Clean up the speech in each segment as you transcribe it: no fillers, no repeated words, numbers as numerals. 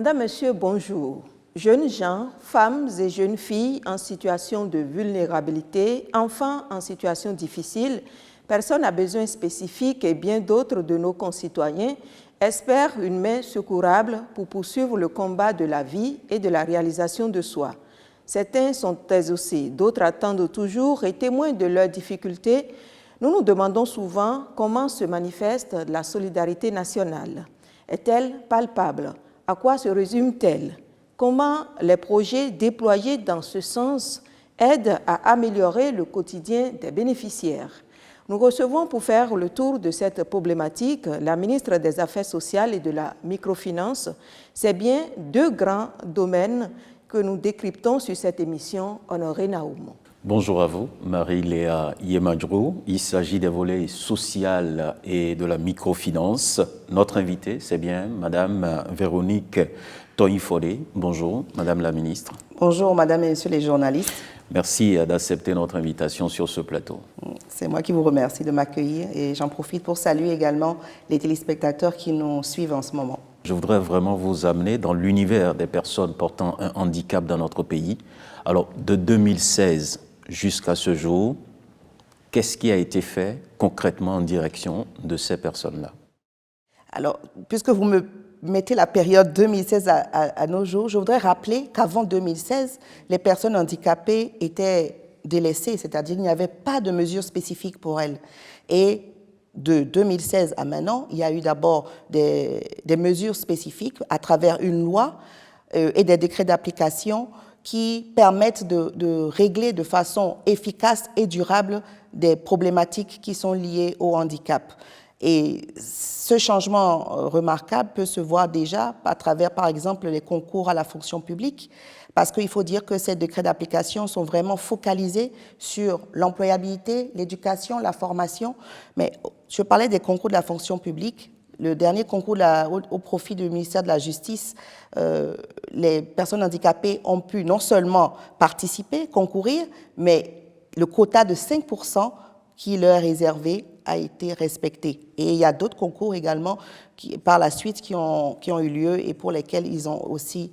Madame, Monsieur, bonjour. Jeunes gens, femmes et jeunes filles en situation de vulnérabilité, enfants en situation difficile, personnes à besoins spécifiques et bien d'autres de nos concitoyens espèrent une main secourable pour poursuivre le combat de la vie et de la réalisation de soi. Certains sont exaucés, d'autres attendent toujours et témoins de leurs difficultés. Nous nous demandons souvent comment se manifeste la solidarité nationale. Est-elle palpable? À quoi se résume-t-elle? Comment les projets déployés dans ce sens aident à améliorer le quotidien des bénéficiaires? Nous recevons pour faire le tour de cette problématique la ministre des Affaires sociales et de la microfinance. C'est bien deux grands domaines que nous décryptons sur cette émission. Honoré Naoum. Bonjour à vous, Marie-Léa Yemadjrou. Il s'agit des volets social et de la microfinance. Notre invitée, c'est bien Madame Véronique Toïfodé. Bonjour, Madame la ministre. Bonjour, Madame et Messieurs les journalistes. Merci d'accepter notre invitation sur ce plateau. C'est moi qui vous remercie de m'accueillir et j'en profite pour saluer également les téléspectateurs qui nous suivent en ce moment. Je voudrais vraiment vous amener dans l'univers des personnes portant un handicap dans notre pays. Alors, de 2016 jusqu'à ce jour, qu'est-ce qui a été fait concrètement en direction de ces personnes-là? Alors, puisque vous me mettez la période 2016 à nos jours, je voudrais rappeler qu'avant 2016, les personnes handicapées étaient délaissées, c'est-à-dire qu'il n'y avait pas de mesures spécifiques pour elles. Et de 2016 à maintenant, il y a eu d'abord des mesures spécifiques à travers une loi et des décrets d'application qui permettent de régler de façon efficace et durable des problématiques qui sont liées au handicap. Et ce changement remarquable peut se voir déjà à travers, par exemple, les concours à la fonction publique, parce qu'il faut dire que ces décrets d'application sont vraiment focalisés sur l'employabilité, l'éducation, la formation. Mais je parlais des concours de la fonction publique. Le dernier concours au profit du ministère de la Justice, les personnes handicapées ont pu non seulement participer, concourir, mais le quota de 5% qui leur est réservé a été respecté. Et il y a d'autres concours également par la suite qui ont eu lieu et pour lesquels ils ont aussi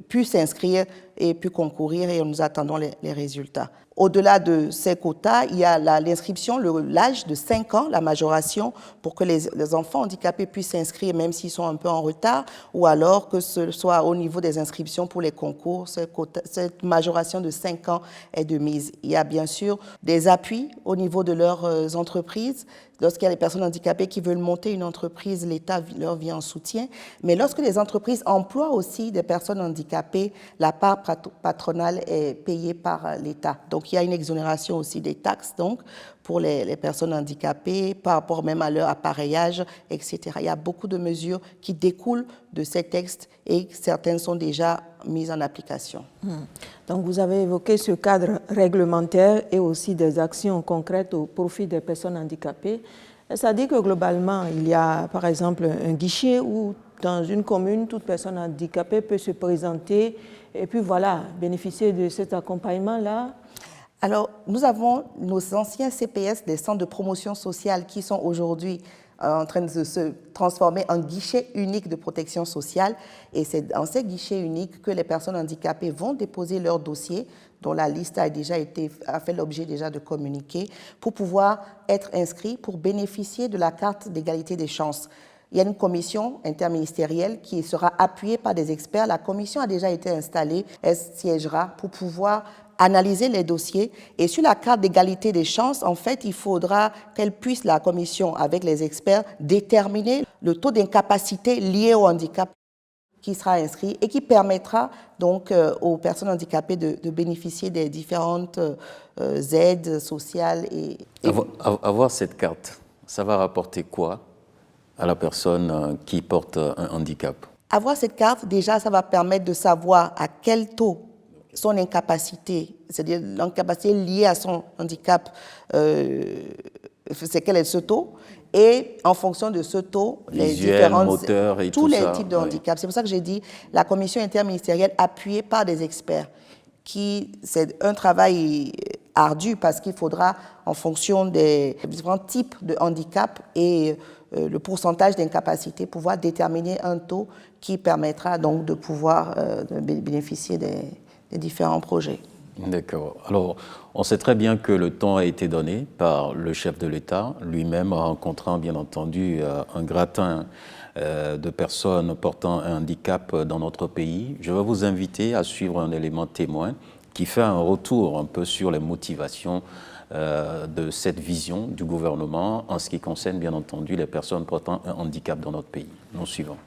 pu s'inscrire et pu concourir et nous attendons les résultats. Au-delà de ces quotas, il y a l'inscription, l'âge de 5 ans, la majoration, pour que les enfants handicapés puissent s'inscrire même s'ils sont un peu en retard, ou alors que ce soit au niveau des inscriptions pour les concours, cette majoration de 5 ans est de mise. Il y a bien sûr des appuis au niveau de leurs entreprises. Lorsqu'il y a des personnes handicapées qui veulent monter une entreprise, l'État leur vient en soutien. Mais lorsque les entreprises emploient aussi des personnes handicapées, la part patronale est payée par l'État. Donc, il y a une exonération aussi des taxes donc, pour les personnes handicapées, par rapport même à leur appareillage, etc. Il y a beaucoup de mesures qui découlent de ces textes et certaines sont déjà mises en application. Donc, vous avez évoqué ce cadre réglementaire et aussi des actions concrètes au profit des personnes handicapées. Ça dit que globalement, il y a par exemple un guichet où dans une commune, toute personne handicapée peut se présenter et puis voilà, bénéficier de cet accompagnement-là. Alors, nous avons nos anciens CPS, des centres de promotion sociale, qui sont aujourd'hui en train de se transformer en guichet unique de protection sociale. Et c'est dans ces guichets uniques que les personnes handicapées vont déposer leur dossier, dont la liste a fait l'objet déjà de communiqués, pour pouvoir être inscrits, pour bénéficier de la carte d'égalité des chances. Il y a une commission interministérielle qui sera appuyée par des experts. La commission a déjà été installée, elle siégera pour pouvoir analyser les dossiers. Et sur la carte d'égalité des chances, en fait, il faudra qu'elle puisse, la commission, avec les experts, déterminer le taux d'incapacité lié au handicap qui sera inscrit et qui permettra donc aux personnes handicapées de bénéficier des différentes aides sociales. Avoir cette carte, ça va rapporter quoi à la personne qui porte un handicap? Avoir cette carte, déjà, ça va permettre de savoir à quel taux son incapacité, c'est-à-dire l'incapacité liée à son handicap, c'est quel est ce taux, et en fonction de ce taux, moteur et tous tout les ça, types de handicap. C'est pour ça que j'ai dit la commission interministérielle appuyée par des experts, c'est un travail ardu parce qu'il faudra, en fonction des différents types de handicap et le pourcentage d'incapacité, pouvoir déterminer un taux qui permettra donc de pouvoir bénéficier des différents projets. D'accord. Alors, on sait très bien que le temps a été donné par le chef de l'État, lui-même rencontrant bien entendu un gratin de personnes portant un handicap dans notre pays. Je vais vous inviter à suivre un élément témoin qui fait un retour un peu sur les motivations de cette vision du gouvernement en ce qui concerne bien entendu les personnes portant un handicap dans notre pays. Nous suivons.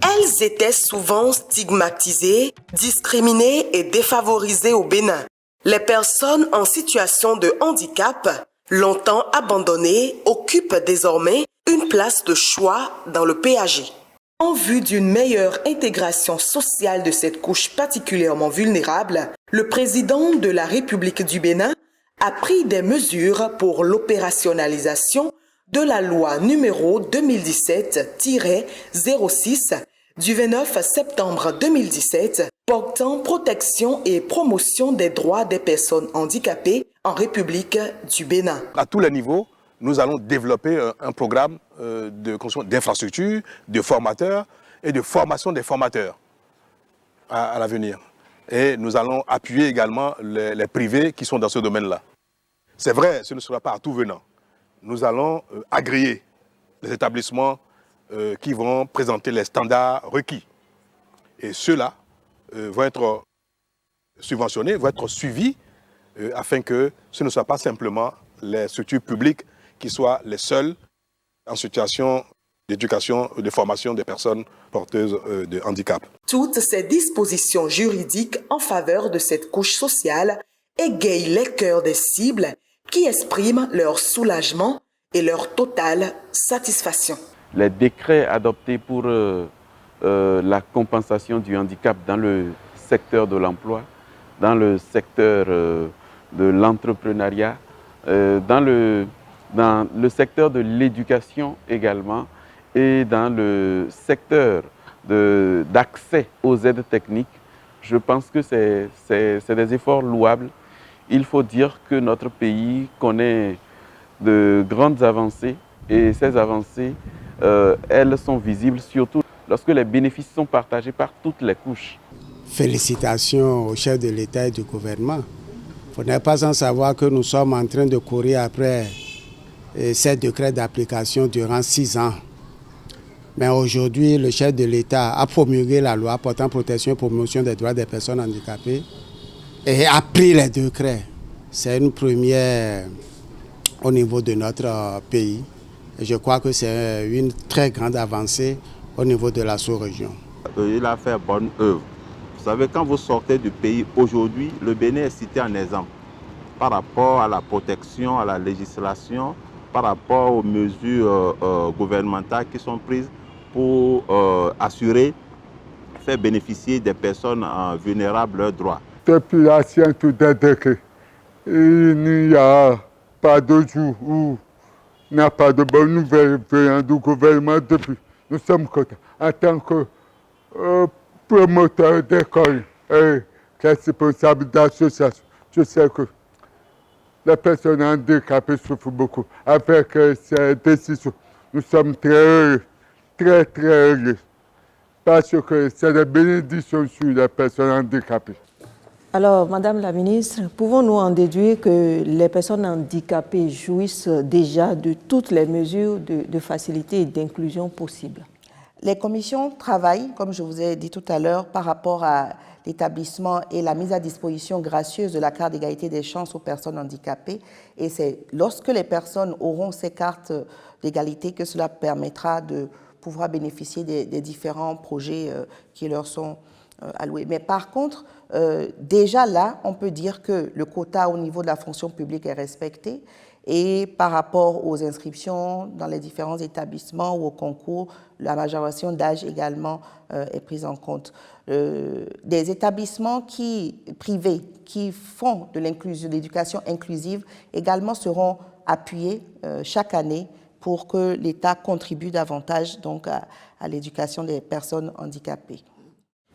Elles étaient souvent stigmatisées, discriminées et défavorisées au Bénin. Les personnes en situation de handicap, longtemps abandonnées, occupent désormais une place de choix dans le PAG. En vue d'une meilleure intégration sociale de cette couche particulièrement vulnérable, le président de la République du Bénin a pris des mesures pour l'opérationnalisation de la loi numéro 2017-06 du 29 septembre 2017 portant protection et promotion des droits des personnes handicapées en République du Bénin. À tous les niveaux, nous allons développer un programme de construction d'infrastructures, de formateurs et de formation des formateurs à l'avenir. Et nous allons appuyer également les privés qui sont dans ce domaine-là. C'est vrai, ce ne sera pas à tout venant. Nous allons agréer les établissements qui vont présenter les standards requis. Et ceux-là vont être subventionnés, vont être suivis afin que ce ne soit pas simplement les structures publiques qui soient les seules en situation d'éducation ou de formation des personnes porteuses de handicap. Toutes ces dispositions juridiques en faveur de cette couche sociale égayent les cœurs des cibles qui expriment leur soulagement et leur totale satisfaction. Les décrets adoptés pour la compensation du handicap dans le secteur de l'emploi, dans le secteur de l'entrepreneuriat, dans le secteur de l'éducation également et dans le secteur d'accès aux aides techniques, je pense que c'est des efforts louables. Il faut dire que notre pays connaît de grandes avancées et ces avancées, elles sont visibles surtout lorsque les bénéfices sont partagés par toutes les couches. Félicitations au chef de l'État et du gouvernement. Vous n'êtes pas sans savoir que nous sommes en train de courir après ces décrets d'application durant 6 ans. Mais aujourd'hui, le chef de l'État a promulgué la loi portant protection et promotion des droits des personnes handicapées et a pris les décrets. C'est une première au niveau de notre pays. Et je crois que c'est une très grande avancée au niveau de la sous-région. Il a fait bonne œuvre. Vous savez, quand vous sortez du pays, aujourd'hui, le Bénin est cité en exemple par rapport à la protection, à la législation, par rapport aux mesures gouvernementales qui sont prises pour assurer, faire bénéficier des personnes vulnérables leurs droits. Depuis la science des décrets, il n'y a pas de jour où il n'y a pas de bonnes nouvelles venant du gouvernement depuis. Nous sommes contents. En tant que promoteur d'école et responsable d'association, je sais que les personnes handicapées souffrent beaucoup. Avec ces décisions, nous sommes très heureux, très heureux, parce que c'est des bénédictions sur les personnes handicapées. Alors, Madame la Ministre, pouvons-nous en déduire que les personnes handicapées jouissent déjà de toutes les mesures de facilité et d'inclusion possibles? Les commissions travaillent, comme je vous ai dit tout à l'heure, par rapport à l'établissement et la mise à disposition gracieuse de la carte d'égalité des chances aux personnes handicapées. Et c'est lorsque les personnes auront ces cartes d'égalité que cela permettra de pouvoir bénéficier des différents projets qui leur sont alloués. Mais par contre, déjà là, on peut dire que le quota au niveau de la fonction publique est respecté. Et par rapport aux inscriptions dans les différents établissements ou au concours, la majoration d'âge également est prise en compte. Des établissements privés qui font de l'éducation inclusive également seront appuyés chaque année pour que l'État contribue davantage donc, à l'éducation des personnes handicapées.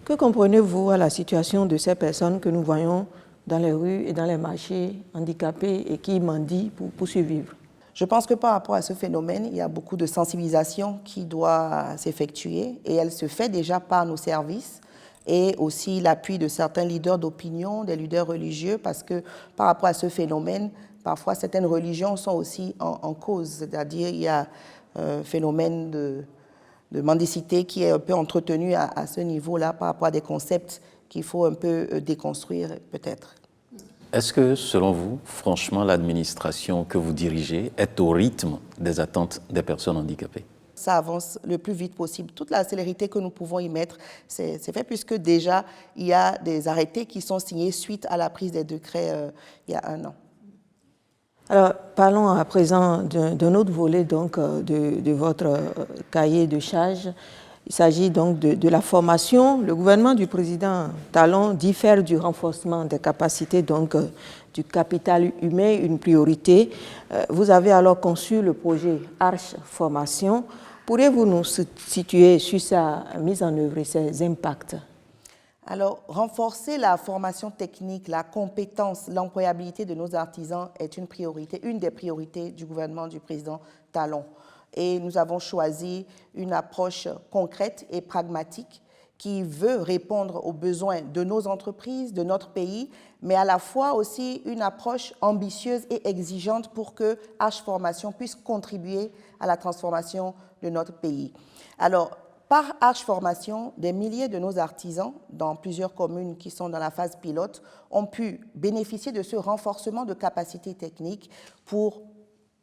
Que comprenez-vous à la situation de ces personnes que nous voyons dans les rues et dans les marchés, handicapés et qui mendient pour survivre? Je pense que par rapport à ce phénomène, il y a beaucoup de sensibilisation qui doit s'effectuer et elle se fait déjà par nos services et aussi l'appui de certains leaders d'opinion, des leaders religieux, parce que par rapport à ce phénomène, parfois certaines religions sont aussi en cause, c'est-à-dire il y a un phénomène de mendicité qui est un peu entretenu à ce niveau-là par rapport à des concepts qu'il faut un peu déconstruire peut-être. Est-ce que, selon vous, franchement, l'administration que vous dirigez est au rythme des attentes des personnes handicapées? Ça avance le plus vite possible. Toute la célérité que nous pouvons y mettre, c'est fait puisque déjà, il y a des arrêtés qui sont signés suite à la prise des décrets il y a 1 an. Alors, parlons à présent d'un autre volet donc, de votre cahier de charges. Il s'agit donc de la formation. Le gouvernement du président Talon dit faire du renforcement des capacités, donc du capital humain, une priorité. Vous avez alors conçu le projet Arche Formation. Pourriez-vous nous situer sur sa mise en œuvre et ses impacts? Alors, renforcer la formation technique, la compétence, l'employabilité de nos artisans est une priorité, une des priorités du gouvernement du président Talon. Et nous avons choisi une approche concrète et pragmatique qui veut répondre aux besoins de nos entreprises, de notre pays, mais à la fois aussi une approche ambitieuse et exigeante pour que H Formation puisse contribuer à la transformation de notre pays. Alors, par H Formation, des milliers de nos artisans, dans plusieurs communes qui sont dans la phase pilote, ont pu bénéficier de ce renforcement de capacités techniques pour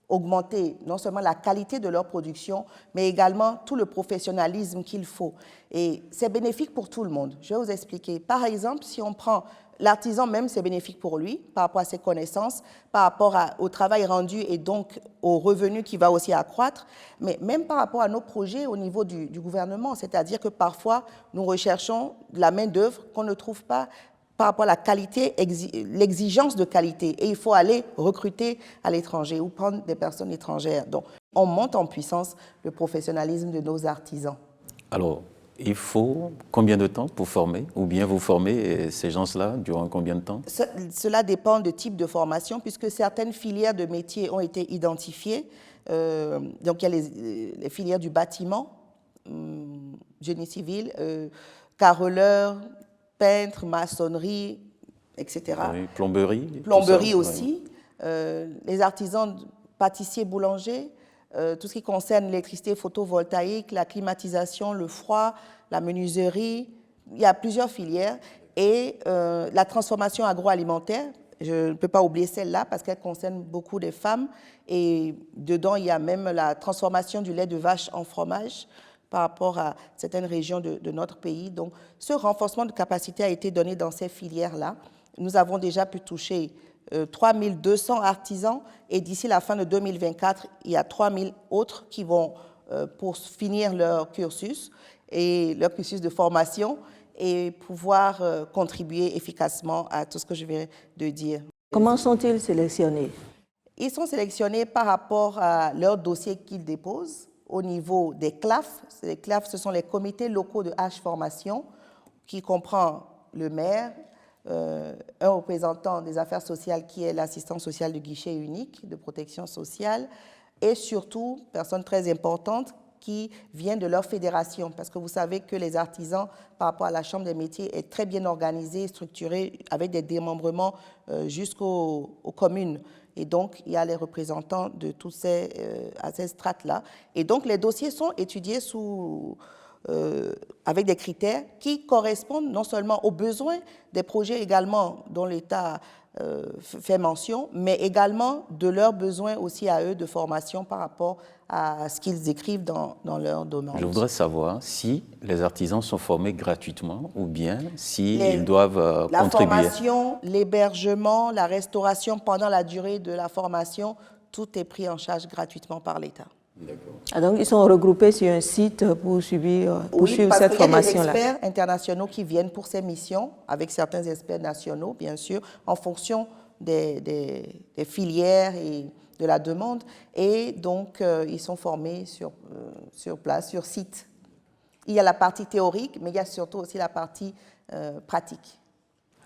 augmenter non seulement la qualité de leur production, mais également tout le professionnalisme qu'il faut. Et c'est bénéfique pour tout le monde. Je vais vous expliquer. Par exemple, si on prend l'artisan même, c'est bénéfique pour lui, par rapport à ses connaissances, par rapport au travail rendu et donc au revenu qui va aussi accroître, mais même par rapport à nos projets au niveau du gouvernement, c'est-à-dire que parfois, nous recherchons de la main-d'œuvre qu'on ne trouve pas par rapport à la qualité, l'exigence de qualité. Et il faut aller recruter à l'étranger ou prendre des personnes étrangères. Donc, on monte en puissance le professionnalisme de nos artisans. Alors, il faut combien de temps pour former? Ou bien vous formez ces gens-là durant combien de temps? Cela dépend du type de formation, puisque certaines filières de métiers ont été identifiées. Donc, il y a les filières du bâtiment, génie civil, carreleur, peintre, maçonnerie, etc. Oui, plomberie. Plomberie aussi. Oui. Les artisans pâtissiers, boulangers, tout ce qui concerne l'électricité photovoltaïque, la climatisation, le froid, la menuiserie. Il y a plusieurs filières. Et la transformation agroalimentaire, je ne peux pas oublier celle-là parce qu'elle concerne beaucoup des femmes. Et dedans, il y a même la transformation du lait de vache en fromage par rapport à certaines régions de notre pays. Donc, ce renforcement de capacité a été donné dans ces filières-là. Nous avons déjà pu toucher 3200 artisans et d'ici la fin de 2024, il y a 3000 autres qui vont pour finir leur cursus de formation et pouvoir contribuer efficacement à tout ce que je viens de dire. Comment sont-ils sélectionnés? Ils sont sélectionnés par rapport à leur dossier qu'ils déposent au niveau des CLAF. Les CLAF, ce sont les comités locaux de H Formation qui comprend le maire, un représentant des affaires sociales qui est l'assistant social du guichet unique de protection sociale et surtout, personne très importante, qui vient de leur fédération. Parce que vous savez que les artisans, par rapport à la Chambre des métiers, est très bien organisée, structurée, avec des démembrements jusqu'aux communes. Et donc, il y a les représentants de tous ces strates-là. Et donc, les dossiers sont étudiés avec des critères qui correspondent non seulement aux besoins des projets également dont l'État fait mention, mais également de leurs besoins aussi à eux de formation par rapport à ce qu'ils écrivent dans leur domaine. Je voudrais savoir si les artisans sont formés gratuitement ou bien s'ils doivent contribuer. La formation, l'hébergement, la restauration pendant la durée de la formation, tout est pris en charge gratuitement par l'État. Ah, donc, ils sont regroupés sur un site pour suivre cette formation-là. Il y a des experts internationaux qui viennent pour ces missions, avec certains experts nationaux, bien sûr, en fonction des filières et de la demande. Et donc, ils sont formés sur place, sur site. Il y a la partie théorique, mais il y a surtout aussi la partie pratique.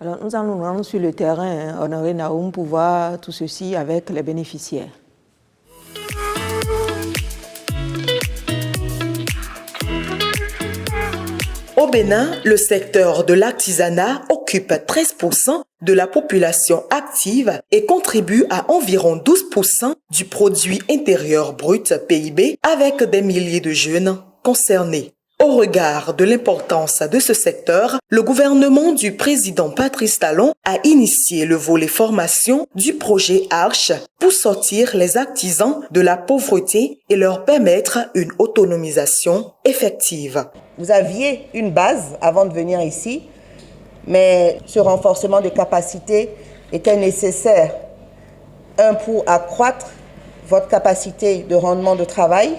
Alors, nous allons nous rendre sur le terrain, Honoré Naoum, pour voir tout ceci avec les bénéficiaires. Au Bénin, le secteur de l'artisanat occupe 13% de la population active et contribue à environ 12% du produit intérieur brut PIB avec des milliers de jeunes concernés. Au regard de l'importance de ce secteur, le gouvernement du président Patrice Talon a initié le volet formation du projet Arche pour sortir les artisans de la pauvreté et leur permettre une autonomisation effective. Vous aviez une base avant de venir ici, mais ce renforcement de capacité était nécessaire. Un, pour accroître votre capacité de rendement de travail,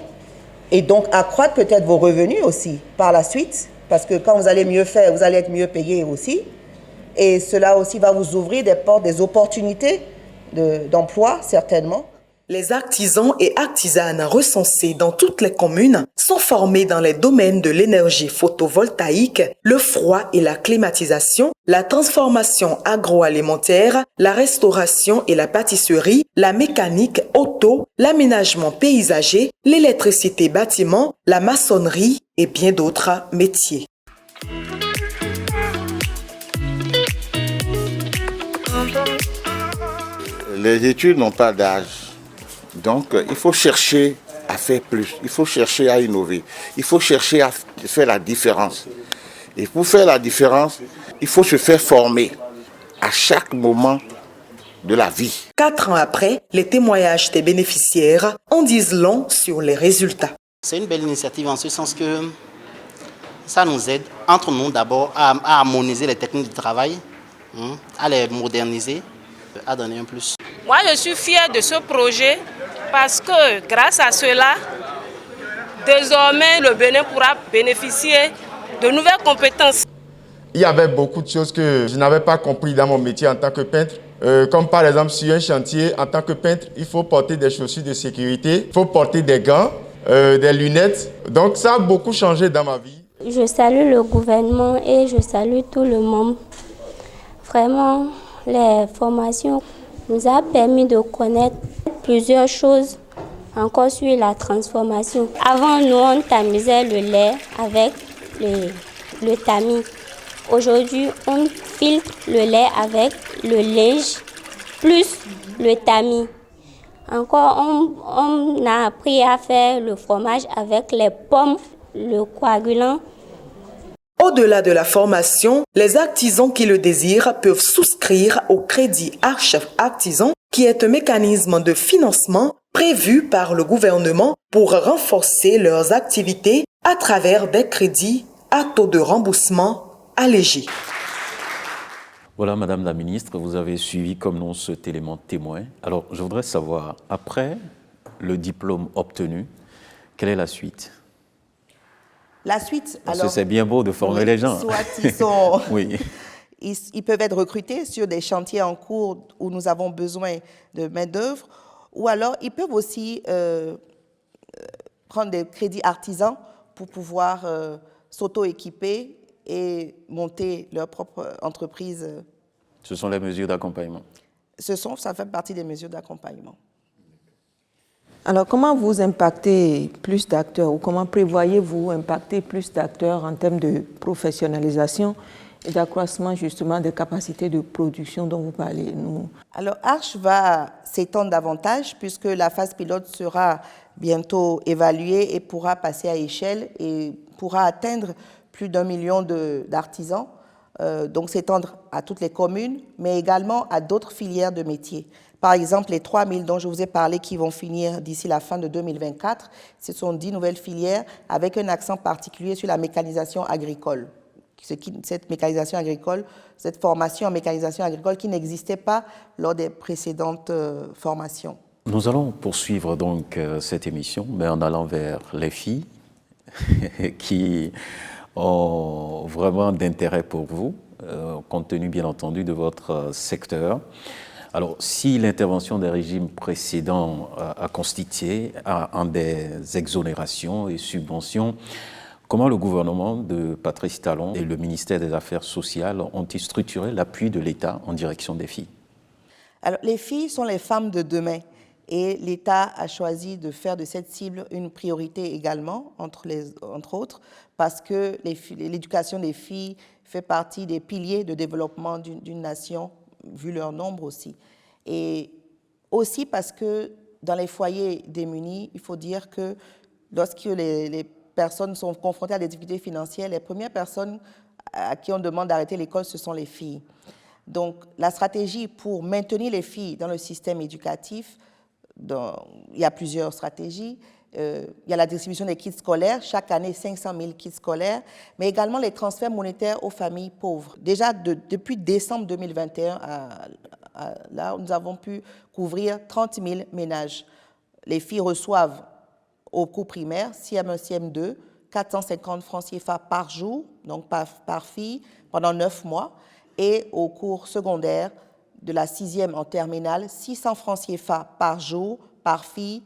et donc accroître peut-être vos revenus aussi par la suite, parce que quand vous allez mieux faire, vous allez être mieux payé aussi. Et cela aussi va vous ouvrir des portes, des opportunités d'emploi, certainement. Les artisans et artisanes recensés dans toutes les communes sont formés dans les domaines de l'énergie photovoltaïque, le froid et la climatisation, la transformation agroalimentaire, la restauration et la pâtisserie, la mécanique auto, l'aménagement paysager, l'électricité bâtiment, la maçonnerie et bien d'autres métiers. Les études n'ont pas d'âge. Donc, il faut chercher à faire plus, il faut chercher à innover, il faut chercher à faire la différence. Et pour faire la différence, il faut se faire former à chaque moment de la vie. 4 ans après, les témoignages des bénéficiaires en disent long sur les résultats. C'est une belle initiative en ce sens que ça nous aide, entre nous d'abord, à harmoniser les techniques de travail, à les moderniser, à donner un plus. Moi, je suis fière de ce projet parce que grâce à cela, désormais, le Bénin pourra bénéficier de nouvelles compétences. Il y avait beaucoup de choses que je n'avais pas compris dans mon métier en tant que peintre. Comme par exemple sur un chantier, en tant que peintre, il faut porter des chaussures de sécurité, il faut porter des gants, des lunettes. Donc ça a beaucoup changé dans ma vie. Je salue le gouvernement et je salue tout le monde. Vraiment, les formations nous ont permis de connaître plusieurs choses encore sur la transformation. Avant, nous, on tamisait le lait avec le tamis. Aujourd'hui, on filtre le lait avec le linge plus le tamis. Encore, on a appris à faire le fromage avec les pommes, le coagulant. Au-delà de la formation, les artisans qui le désirent peuvent souscrire au crédit Arche Artisan, qui est un mécanisme de financement prévu par le gouvernement pour renforcer leurs activités à travers des crédits à taux de remboursement allégé. Voilà, Madame la Ministre, vous avez suivi comme nous cet élément témoin. Alors, je voudrais savoir, après le diplôme obtenu, quelle est la suite ? La suite, parce que c'est bien beau de former les gens. Soit ils sont... oui. Ils peuvent être recrutés sur des chantiers en cours où nous avons besoin de main-d'œuvre, ou alors ils peuvent aussi prendre des crédits artisans pour pouvoir s'auto-équiper et monter leur propre entreprise. Ce sont les mesures d'accompagnement. Ça fait partie des mesures d'accompagnement. Alors, comment vous impactez plus d'acteurs ou comment prévoyez-vous impacter plus d'acteurs en termes de professionnalisation et d'accroissement justement des capacités de production dont vous parlez? Alors, Arche va s'étendre davantage puisque la phase pilote sera bientôt évaluée et pourra passer à échelle et pourra atteindre plus d'1 million d'artisans. Donc, s'étendre à toutes les communes, mais également à d'autres filières de métiers. Par exemple, les 3 000 dont je vous ai parlé qui vont finir d'ici la fin de 2024, ce sont 10 nouvelles filières avec un accent particulier sur la mécanisation agricole. Cette mécanisation agricole, cette formation en mécanisation agricole qui n'existait pas lors des précédentes formations. Nous allons poursuivre donc cette émission, mais en allant vers les filles qui ont vraiment d'intérêt pour vous, compte tenu bien entendu de votre secteur. Alors, si l'intervention des régimes précédents a consisté en des exonérations et subventions, Comment le gouvernement de Patrice Talon et le ministère des Affaires sociales ont-ils structuré l'appui de l'État en direction des filles? Alors, les filles sont les femmes de demain et l'État a choisi de faire de cette cible une priorité également, entre autres, parce que l'éducation des filles fait partie des piliers de développement d'une nation, vu leur nombre aussi. Et aussi parce que dans les foyers démunis, il faut dire que lorsque les personnes sont confrontées à des difficultés financières, les premières personnes à qui on demande d'arrêter l'école, ce sont les filles. Donc, la stratégie pour maintenir les filles dans le système éducatif, il y a plusieurs stratégies. Il y a la distribution des kits scolaires, chaque année 500 000 kits scolaires, mais également les transferts monétaires aux familles pauvres. Déjà, depuis décembre 2021, là, nous avons pu couvrir 30 000 ménages. Les filles reçoivent au cours primaire, CM1, CM2, 450 francs CFA par jour, donc par fille, pendant 9 mois. Et au cours secondaire, de la 6e en terminale, 600 francs CFA par jour, par fille,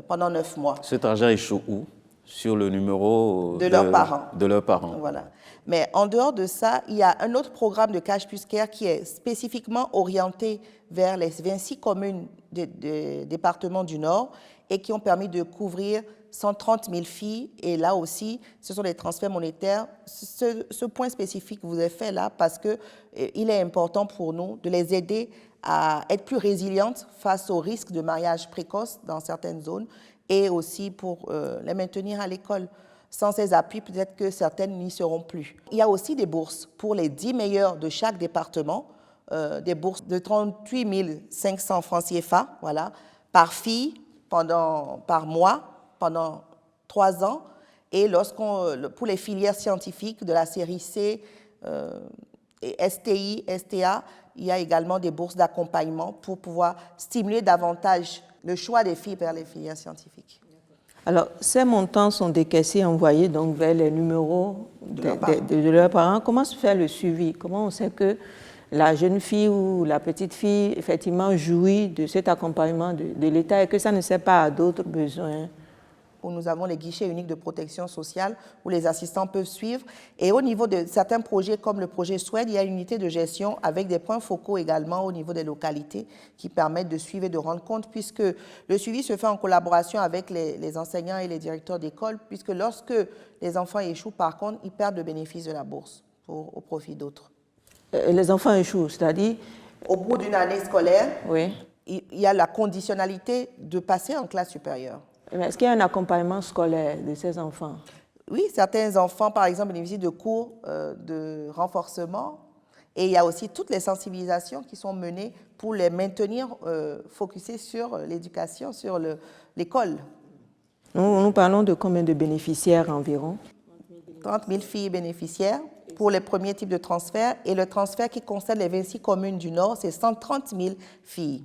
pendant 9 mois. Cet argent échoue où? Sur le numéro de leurs parents. De leurs parents. Voilà. Mais en dehors de ça, il y a un autre programme de Cash Plus Care qui est spécifiquement orienté vers les 26 communes des départements du Nord et qui ont permis de couvrir 130 000 filles. Et là aussi, ce sont des transferts monétaires. Ce point spécifique vous est fait là parce qu'il est important pour nous de les aider à être plus résilientes face au risque de mariage précoce dans certaines zones et aussi pour les maintenir à l'école. Sans ces appuis, peut-être que certaines n'y seront plus. Il y a aussi des bourses pour les 10 meilleurs de chaque département, des bourses de 38 500 francs CFA, voilà, par fille, par mois, pendant 3 ans. Et pour les filières scientifiques de la série C, et STI, STA, il y a également des bourses d'accompagnement pour pouvoir stimuler davantage le choix des filles vers les filières scientifiques. Alors, ces montants sont décaissés et envoyés donc vers les numéros de leurs parents. Comment se fait le suivi? Comment on sait que la jeune fille ou la petite fille, effectivement, jouit de cet accompagnement de l'État et que ça ne sert pas à d'autres besoins? Où nous avons les guichets uniques de protection sociale où les assistants peuvent suivre. Et au niveau de certains projets comme le projet SWED, il y a une unité de gestion avec des points focaux également au niveau des localités qui permettent de suivre et de rendre compte puisque le suivi se fait en collaboration avec les enseignants et les directeurs d'école puisque lorsque les enfants échouent, par contre, ils perdent le bénéfice de la bourse au profit d'autres. Les enfants échouent, c'est-à-dire? Au bout d'une année scolaire, oui. Il y a la conditionnalité de passer en classe supérieure. Est-ce qu'il y a un accompagnement scolaire de ces enfants? Oui, certains enfants, par exemple, bénéficient de cours de renforcement et il y a aussi toutes les sensibilisations qui sont menées pour les maintenir focusés sur l'éducation, sur l'école. Nous parlons de combien de bénéficiaires environ? 30 000 filles bénéficiaires pour les premiers types de transferts et le transfert qui concerne les 26 communes du Nord, c'est 130 000 filles.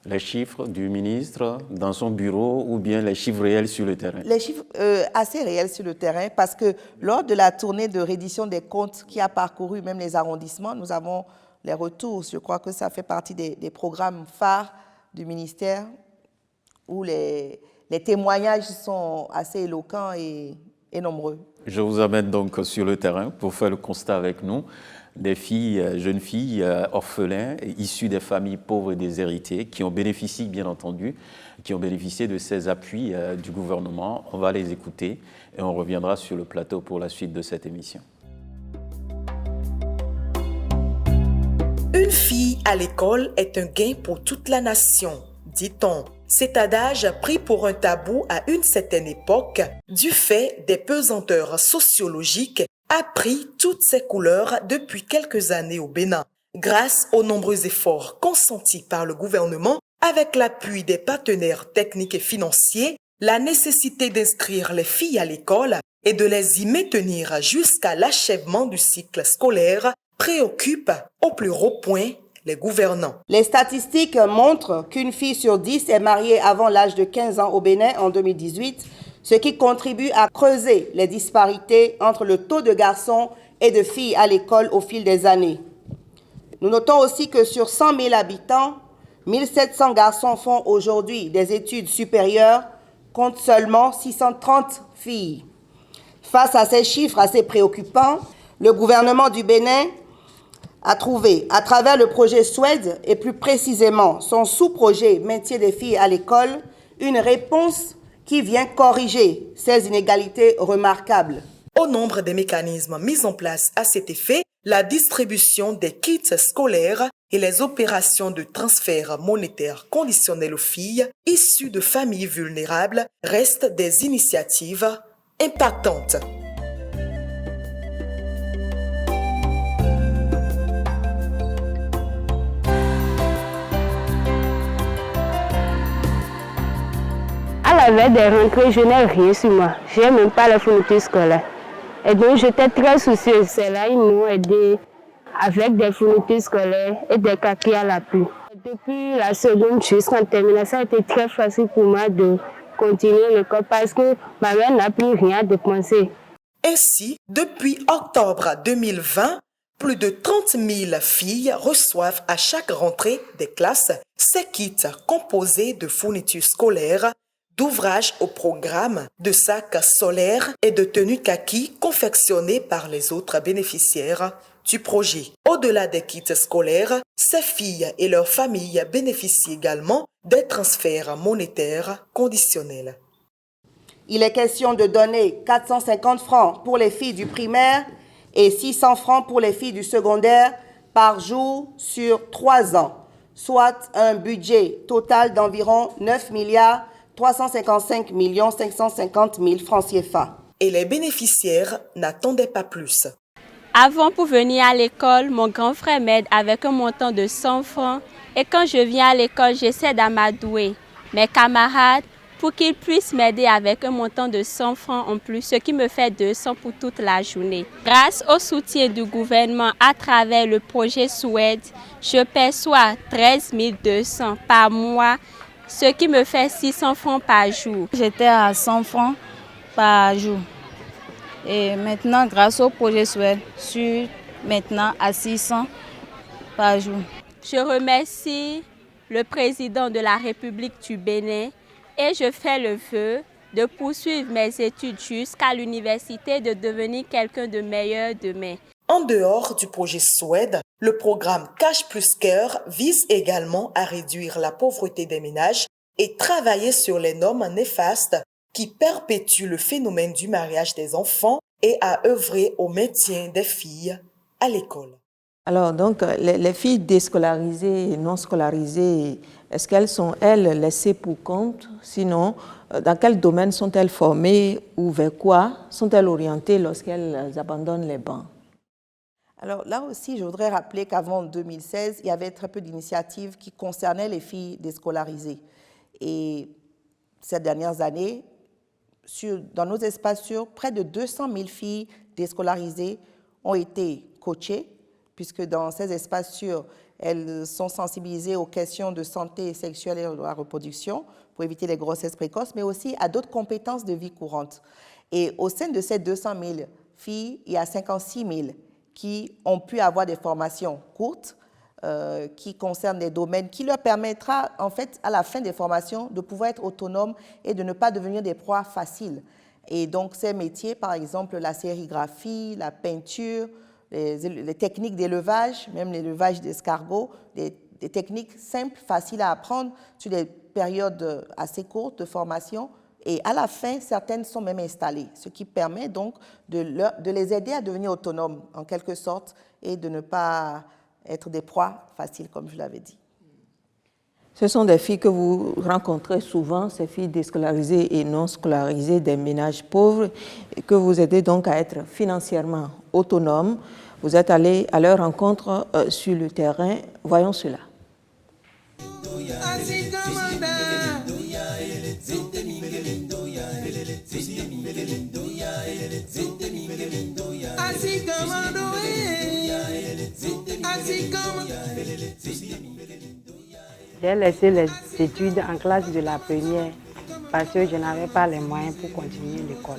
Les chiffres du ministre dans son bureau ou bien les chiffres réels sur le terrain? Les chiffres assez réels sur le terrain parce que lors de la tournée de reddition des comptes qui a parcouru même les arrondissements, nous avons les retours. Je crois que ça fait partie des programmes phares du ministère où les témoignages sont assez éloquents et nombreux. Je vous amène donc sur le terrain pour faire le constat avec nous. Des filles, jeunes filles orphelins issues des familles pauvres et déshéritées qui ont bénéficié, bien entendu, de ces appuis du gouvernement. On va les écouter et on reviendra sur le plateau pour la suite de cette émission. Une fille à l'école est un gain pour toute la nation, dit-on. Cet adage pris pour un tabou à une certaine époque, du fait des pesanteurs sociologiques, a pris toutes ses couleurs depuis quelques années au Bénin. Grâce aux nombreux efforts consentis par le gouvernement, avec l'appui des partenaires techniques et financiers, la nécessité d'inscrire les filles à l'école et de les y maintenir jusqu'à l'achèvement du cycle scolaire préoccupe au plus haut point les gouvernants. Les statistiques montrent qu'une fille sur 10 est mariée avant l'âge de 15 ans au Bénin en 2018, ce qui contribue à creuser les disparités entre le taux de garçons et de filles à l'école au fil des années. Nous notons aussi que sur 100 000 habitants, 1700 garçons font aujourd'hui des études supérieures, contre seulement 630 filles. Face à ces chiffres assez préoccupants, le gouvernement du Bénin a trouvé, à travers le projet SWED et plus précisément son sous-projet Maintien des filles à l'école, une réponse qui vient corriger ces inégalités remarquables. Au nombre des mécanismes mis en place à cet effet, la distribution des kits scolaires et les opérations de transfert monétaire conditionnel aux filles issues de familles vulnérables restent des initiatives impactantes. À la veille des rentrées, je n'ai rien sur moi. Je n'ai même pas la fourniture scolaire. Et donc, j'étais très soucieuse. C'est là qu'ils m'ont aidé avec des fournitures scolaires et des cahiers à l'appui. Depuis la seconde jusqu'en terminale, ça a été très facile pour moi de continuer l'école parce que ma mère n'a plus rien à dépenser. Ainsi, depuis octobre 2020, plus de 30 000 filles reçoivent à chaque rentrée des classes ces kits composés de fournitures scolaires, d'ouvrages au programme, de sacs solaires et de tenues kaki confectionnées par les autres bénéficiaires du projet. Au-delà des kits scolaires, ces filles et leurs familles bénéficient également des transferts monétaires conditionnels. Il est question de donner 450 francs pour les filles du primaire et 600 francs pour les filles du secondaire par jour sur 3 ans, soit un budget total d'environ 9 355 550 000 francs CFA. Et les bénéficiaires n'attendaient pas plus. Avant, pour venir à l'école, mon grand frère m'aide avec un montant de 100 francs. Et quand je viens à l'école, j'essaie d'amadouer mes camarades pour qu'ils puissent m'aider avec un montant de 100 francs en plus, ce qui me fait 200 pour toute la journée. Grâce au soutien du gouvernement à travers le projet SWED, je perçois 13 200 par mois, ce qui me fait 600 francs par jour. J'étais à 100 francs par jour. Et maintenant, grâce au projet SWED, je suis maintenant à 600 par jour. Je remercie le président de la République du Bénin et je fais le vœu de poursuivre mes études jusqu'à l'université, de devenir quelqu'un de meilleur demain. En dehors du projet SWED, le programme Cash plus Cœur vise également à réduire la pauvreté des ménages et travailler sur les normes néfastes qui perpétuent le phénomène du mariage des enfants et à œuvrer au maintien des filles à l'école. Alors, donc, les filles déscolarisées et non scolarisées, est-ce qu'elles sont, elles, laissées pour compte? Sinon, dans quel domaine sont-elles formées ou vers quoi sont-elles orientées lorsqu'elles abandonnent les bancs? Alors là aussi, je voudrais rappeler qu'avant 2016, il y avait très peu d'initiatives qui concernaient les filles déscolarisées. Et ces dernières années, dans nos espaces sûrs, près de 200 000 filles déscolarisées ont été coachées, puisque dans ces espaces sûrs, elles sont sensibilisées aux questions de santé sexuelle et de la reproduction pour éviter les grossesses précoces, mais aussi à d'autres compétences de vie courante. Et au sein de ces 200 000 filles, il y a 56 000 qui ont pu avoir des formations courtes, qui concernent des domaines qui leur permettra, en fait, à la fin des formations, de pouvoir être autonomes et de ne pas devenir des proies faciles. Et donc, ces métiers, par exemple, la sérigraphie, la peinture, les techniques d'élevage, même l'élevage d'escargots, des techniques simples, faciles à apprendre sur des périodes assez courtes de formation. Et à la fin, certaines sont même installées, ce qui permet donc de les aider à devenir autonomes, en quelque sorte, et de ne pas être des proies faciles, comme je l'avais dit. Ce sont des filles que vous rencontrez souvent, ces filles déscolarisées et non scolarisées des ménages pauvres, et que vous aidez donc à être financièrement autonomes. Vous êtes allé à leur rencontre sur le terrain. Voyons cela. J'ai laissé les études en classe de la première parce que je n'avais pas les moyens pour continuer l'école.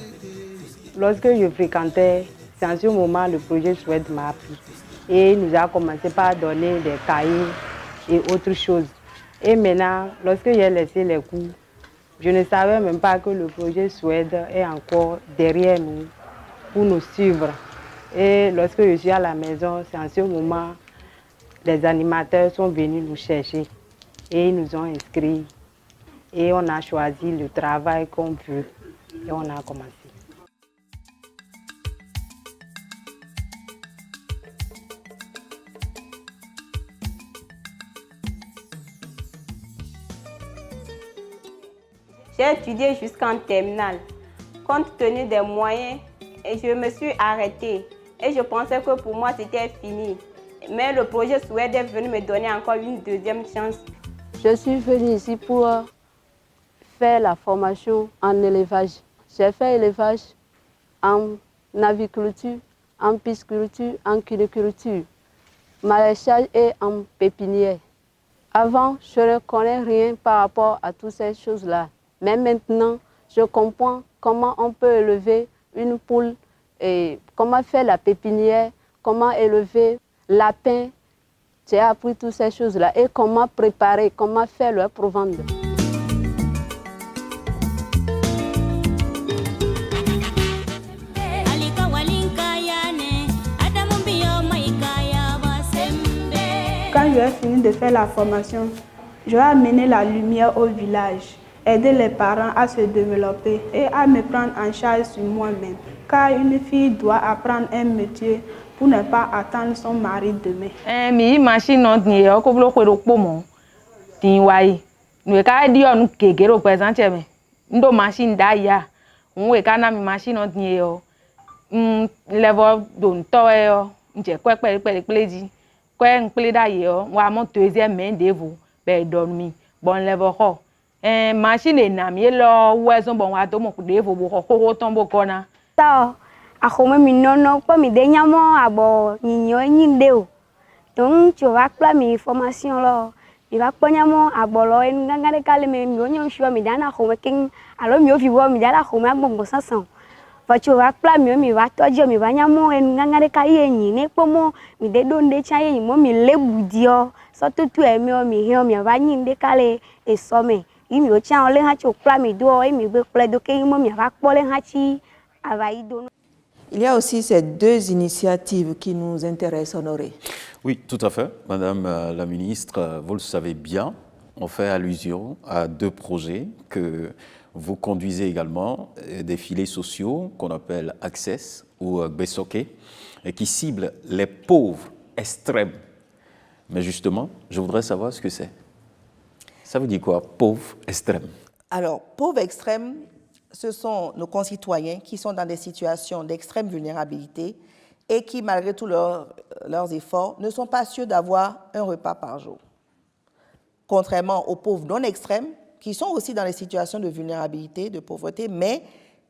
Lorsque je fréquentais, c'est en ce moment le projet SWED m'a appris. Et il nous a commencé par donner des cahiers et autres choses. Et maintenant, lorsque j'ai laissé les cours, je ne savais même pas que le projet SWED est encore derrière nous pour nous suivre. Et lorsque je suis à la maison, c'est en ce moment les animateurs sont venus nous chercher et ils nous ont inscrits. Et on a choisi le travail qu'on veut et on a commencé. J'ai étudié jusqu'en terminale. Compte tenu des moyens, et je me suis arrêtée. Et je pensais que pour moi, c'était fini. Mais le projet SWED est venu me donner encore une deuxième chance. Je suis venue ici pour faire la formation en élevage. J'ai fait élevage en aviculture, en pisciculture, en cuniculture, maraîchage et en pépinière. Avant, je ne connais rien par rapport à toutes ces choses-là. Mais maintenant, je comprends comment on peut élever une poule, et comment faire la pépinière, comment élever lapin. J'ai appris toutes ces choses-là et comment préparer, comment faire leur provende. Quand j'aurai fini de faire la formation, je vais amener la lumière au village, aider les parents à se développer et à me prendre en charge sur moi-même. Car une fille doit apprendre un métier pour ne pas attendre son mari demain. Mi machine non ni o ko blo ko ro po mo. Tin wai. Nu ka di onu kegero present me. Ndo machine da ya. Nwe ka na mi machine non ni o. Level don to e o. Nje kwe pleji. Kwe nple da ye o. Wa mo deuxième main devo. Be don mi. Bon level ho. Machine na mi lo wezo bon wa do mo devo bo ko tombo kona. Ta akome mi nono pa mi de nyamo abo nyinyo nyinde o donc tu vas pla mi formation lo mi va pa nyamo abo lo en ngangare kale me mi onyo shwa mi dana akome king alo mi ofi wo mi dana akome agbongo sansan fa tu vas pla mi va tojo mi va nyamo en ngangare ka yin ne pomo mi de donde cha yin mo mi lebudio so tutu e mi o mi he o mi va nyinde kale e so me mi o cha o le ha chu pla mi do e mi gbe pla do ke mo mi va po le ha chi. Il y a aussi ces deux initiatives qui nous intéressent, Honoré. Oui, tout à fait. Madame la ministre, vous le savez bien, on fait allusion à deux projets que vous conduisez également, des filets sociaux qu'on appelle Access ou Besoké, et qui ciblent les pauvres extrêmes. Mais justement, je voudrais savoir ce que c'est. Ça veut dire quoi, pauvre extrême? Alors, pauvre extrême, ce sont nos concitoyens qui sont dans des situations d'extrême vulnérabilité et qui, malgré tous leurs efforts, ne sont pas sûrs d'avoir un repas par jour. Contrairement aux pauvres non extrêmes, qui sont aussi dans des situations de vulnérabilité, de pauvreté, mais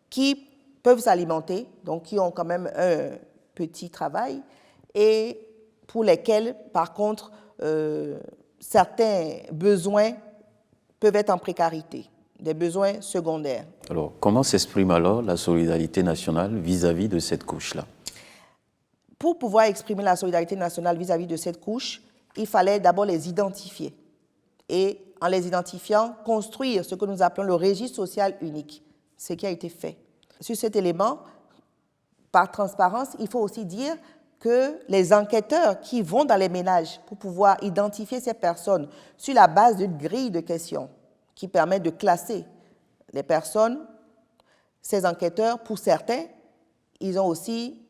qui peuvent s'alimenter, donc qui ont quand même un petit travail, et pour lesquels, par contre, certains besoins peuvent être en précarité, des besoins secondaires. Alors, comment s'exprime alors la solidarité nationale vis-à-vis de cette couche-là? Pour pouvoir exprimer la solidarité nationale vis-à-vis de cette couche, il fallait d'abord les identifier. Et en les identifiant, construire ce que nous appelons le registre social unique, ce qui a été fait. Sur cet élément, par transparence, il faut aussi dire que les enquêteurs qui vont dans les ménages pour pouvoir identifier ces personnes sur la base d'une grille de questions qui permet de classer les personnes, ces enquêteurs, pour certains, ils ont aussi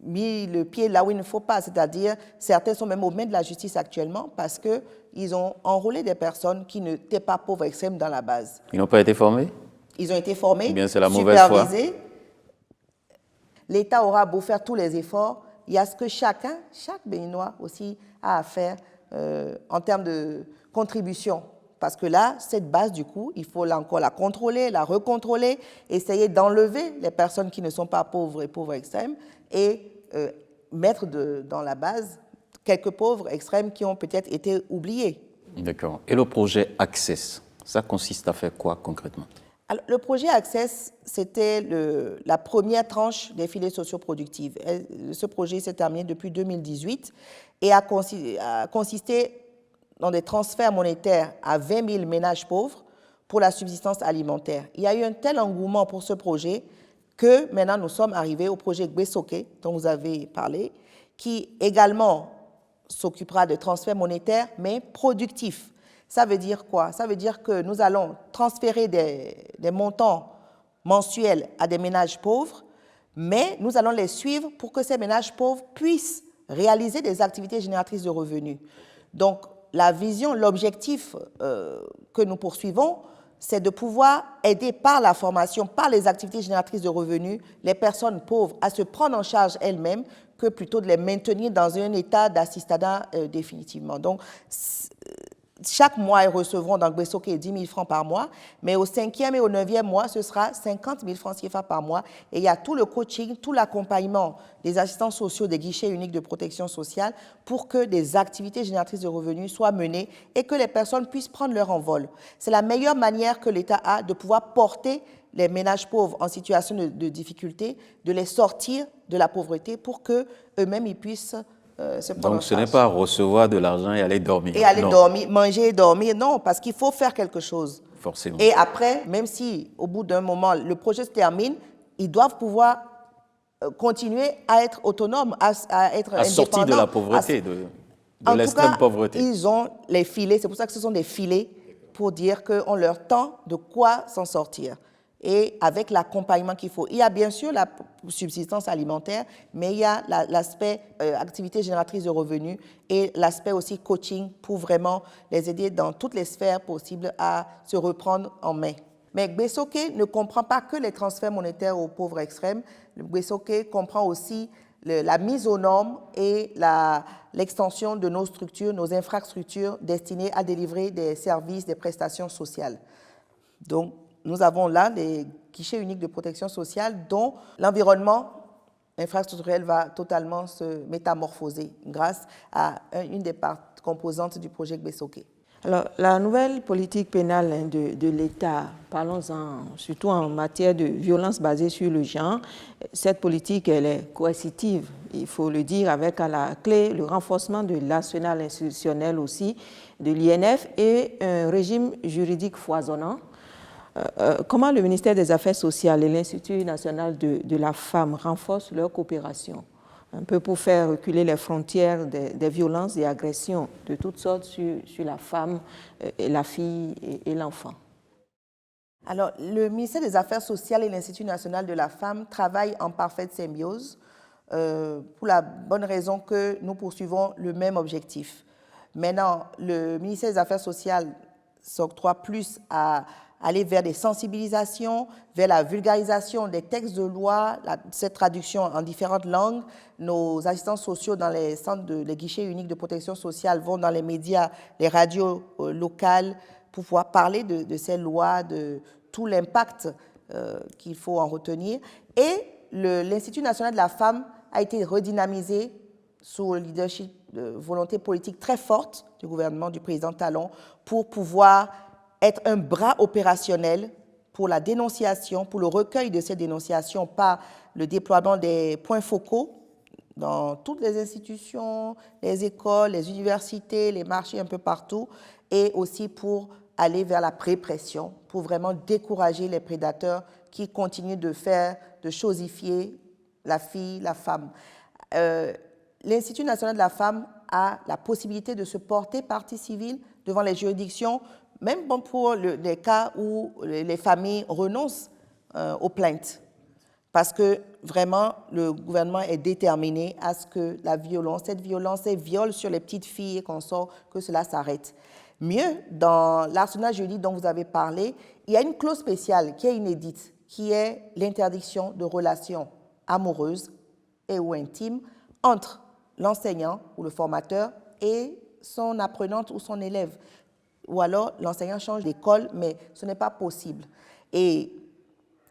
mis le pied là où il ne faut pas, c'est-à-dire certains sont même aux mains de la justice actuellement parce qu'ils ont enrôlé des personnes qui n'étaient pas pauvres extrêmes dans la base. Ils n'ont pas été formés? Ils ont été formés, bien, c'est la mauvaise foi. L'État aura beau faire tous les efforts, il y a ce que chaque Béninois aussi a à faire en termes de contribution. Parce que là, cette base, du coup, il faut là encore la contrôler, la recontrôler, essayer d'enlever les personnes qui ne sont pas pauvres et pauvres extrêmes et mettre dans la base quelques pauvres extrêmes qui ont peut-être été oubliés. D'accord. Et le projet Access, ça consiste à faire quoi concrètement? Alors, le projet Access, c'était la première tranche des filets socioproductifs. Ce projet s'est terminé depuis 2018 et a consisté dans des transferts monétaires à 20 000 ménages pauvres pour la subsistance alimentaire. Il y a eu un tel engouement pour ce projet que maintenant nous sommes arrivés au projet Gbesoke, dont vous avez parlé, qui également s'occupera de transferts monétaires, mais productifs. Ça veut dire quoi? Ça veut dire que nous allons transférer des montants mensuels à des ménages pauvres, mais nous allons les suivre pour que ces ménages pauvres puissent réaliser des activités génératrices de revenus. Donc, la vision, l'objectif que nous poursuivons, c'est de pouvoir aider par la formation, par les activités génératrices de revenus, les personnes pauvres à se prendre en charge elles-mêmes que plutôt de les maintenir dans un état d'assistanat définitivement. Donc, chaque mois, ils recevront dans Gbesoke 10 000 francs par mois, mais au 5e et au 9e mois, ce sera 50 000 francs CFA par mois. Et il y a tout le coaching, tout l'accompagnement des assistants sociaux des guichets uniques de protection sociale pour que des activités génératrices de revenus soient menées et que les personnes puissent prendre leur envol. C'est la meilleure manière que l'État a de pouvoir porter les ménages pauvres en situation de difficulté, de les sortir de la pauvreté pour qu'eux-mêmes ils puissent se prendre en charge. Donc ce n'est pas recevoir de l'argent et aller dormir. Et aller dormir, manger et dormir, non, parce qu'il faut faire quelque chose. Forcément. Et après, même si au bout d'un moment le projet se termine, ils doivent pouvoir continuer à être autonomes, à être indépendants. Sortir de la pauvreté, de l'extrême pauvreté. Ils ont les filets, c'est pour ça que ce sont des filets pour dire qu'on leur tend de quoi s'en sortir. Et avec l'accompagnement qu'il faut. Il y a bien sûr la subsistance alimentaire, mais il y a l'aspect activité génératrice de revenus et l'aspect aussi coaching pour vraiment les aider dans toutes les sphères possibles à se reprendre en main. Mais Gbesoke ne comprend pas que les transferts monétaires aux pauvres extrêmes. Le Gbesoke comprend aussi la mise aux normes et l'extension de nos structures, nos infrastructures destinées à délivrer des services, des prestations sociales. Donc, nous avons là des guichets uniques de protection sociale dont l'environnement infrastructurel va totalement se métamorphoser grâce à une des composantes du projet Gbesoke. Alors, la nouvelle politique pénale de l'État, parlons-en surtout en matière de violence basée sur le genre, cette politique, elle est coercitive, il faut le dire, avec à la clé le renforcement de l'arsenal institutionnel aussi, de l'INF et un régime juridique foisonnant. Comment le ministère des Affaires sociales et l'Institut national de la femme renforcent leur coopération, un peu pour faire reculer les frontières des violences et agressions de toutes sortes sur la femme, et la fille et l'enfant? Alors, le ministère des Affaires sociales et l'Institut national de la femme travaillent en parfaite symbiose pour la bonne raison que nous poursuivons le même objectif. Maintenant, le ministère des Affaires sociales s'octroie plus à aller vers des sensibilisations, vers la vulgarisation des textes de loi, cette traduction en différentes langues. Nos assistants sociaux dans les centres les guichets uniques de protection sociale vont dans les médias, les radios locales pour pouvoir parler de ces lois, de tout l'impact qu'il faut en retenir. Et l'Institut national de la femme a été redynamisé sous le leadership de volonté politique très forte du gouvernement du président Talon pour pouvoir être un bras opérationnel pour la dénonciation, pour le recueil de ces dénonciations par le déploiement des points focaux dans toutes les institutions, les écoles, les universités, les marchés un peu partout, et aussi pour aller vers la prépression, pour vraiment décourager les prédateurs qui continuent de chosifier la fille, la femme. L'Institut national de la femme a la possibilité de se porter partie civile devant les juridictions, même pour les cas où les familles renoncent aux plaintes. Parce que vraiment, le gouvernement est déterminé à ce que cette violence, ces viols sur les petites filles et consorts, que cela s'arrête. Mieux, dans l'arsenal juridique dont vous avez parlé, il y a une clause spéciale qui est inédite, qui est l'interdiction de relations amoureuses et ou intimes entre l'enseignant ou le formateur et son apprenante ou son élève. Ou alors l'enseignant change d'école, mais ce n'est pas possible. Et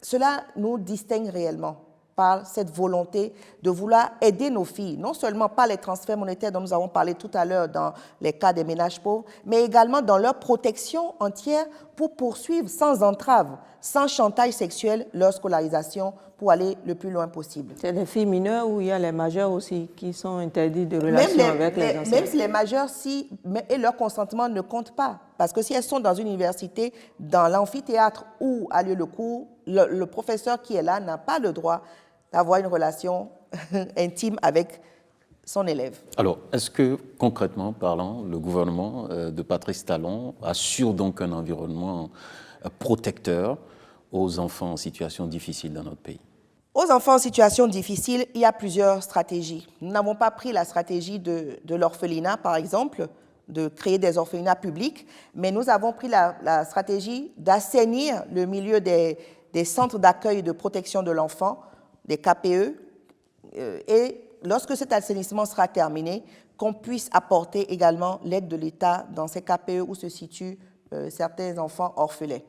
cela nous distingue réellement par cette volonté de vouloir aider nos filles, non seulement par les transferts monétaires dont nous avons parlé tout à l'heure dans les cas des ménages pauvres, mais également dans leur protection entière pour poursuivre sans entrave, sans chantage sexuel, leur scolarisation pour aller le plus loin possible. C'est les filles mineures ou il y a les majeurs aussi qui sont interdits de relations avec les enseignants? Même si les majeurs, et leur consentement ne compte pas. Parce que si elles sont dans une université, dans l'amphithéâtre où a lieu le cours, le professeur qui est là n'a pas le droit d'avoir une relation intime avec son élève. Alors, est-ce que, concrètement parlant, le gouvernement de Patrice Talon assure donc un environnement protecteur aux enfants en situation difficile dans notre pays? Aux enfants en situation difficile, il y a plusieurs stratégies. Nous n'avons pas pris la stratégie de l'orphelinat, par exemple, de créer des orphelinats publics, mais nous avons pris la stratégie d'assainir le milieu des centres d'accueil de protection de l'enfant, des KPE, et lorsque cet assainissement sera terminé, qu'on puisse apporter également l'aide de l'État dans ces KPE où se situent certains enfants orphelins.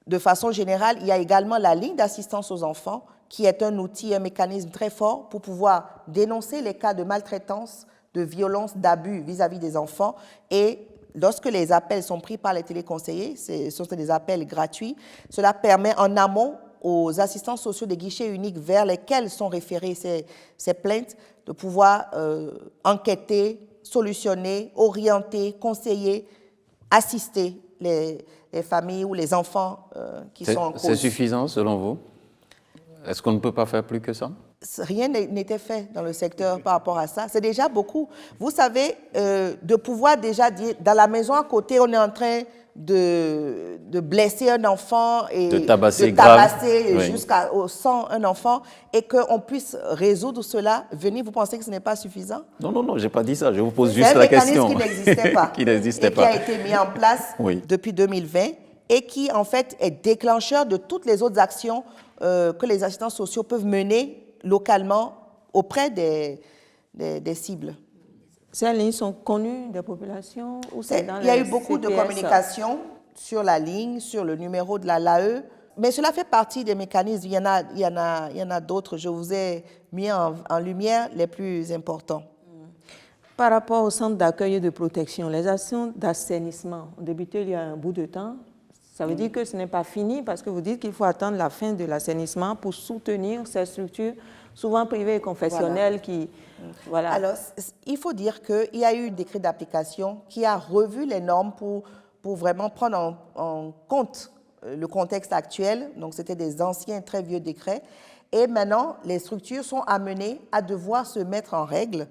De façon générale, il y a également la ligne d'assistance aux enfants, qui est un outil, un mécanisme très fort pour pouvoir dénoncer les cas de maltraitance, de violence, d'abus vis-à-vis des enfants. Et lorsque les appels sont pris par les téléconseillers, ce sont des appels gratuits, cela permet en amont aux assistants sociaux des guichets uniques vers lesquels sont référées ces plaintes de pouvoir enquêter, solutionner, orienter, conseiller, assister les familles ou les enfants qui sont en cause. C'est suffisant selon vous? Est-ce qu'on ne peut pas faire plus que ça? Rien n'était fait dans le secteur par rapport à ça. C'est déjà beaucoup. Vous savez, de pouvoir déjà dire, dans la maison à côté, on est en train de blesser un enfant et de tabasser jusqu'au sang un enfant et qu'on puisse résoudre cela, venir, vous pensez que ce n'est pas suffisant? Non, je n'ai pas dit ça. Je vous pose juste la question. C'est un mécanisme qui n'existait pas. Qui n'existait pas. Qui a été mis en place depuis 2020 et qui, en fait, est déclencheur de toutes les autres actions que les assistants sociaux peuvent mener localement auprès des cibles. Ces lignes sont connues des populations ou c'est dans Il y a eu beaucoup de communication sur la ligne, sur le numéro de l'AE, mais cela fait partie des mécanismes. Il y en a d'autres. Je vous ai mis en lumière les plus importants. Par rapport au centre d'accueil et de protection, les actions d'assainissement ont débuté il y a un bout de temps. Ça veut dire que ce n'est pas fini parce que vous dites qu'il faut attendre la fin de l'assainissement pour soutenir ces structures, souvent privées et confessionnelles qui... Voilà. Alors, il faut dire qu'il y a eu un décret d'application qui a revu les normes pour vraiment prendre en compte le contexte actuel. Donc, c'était des anciens, très vieux décrets. Et maintenant, les structures sont amenées à devoir se mettre en règle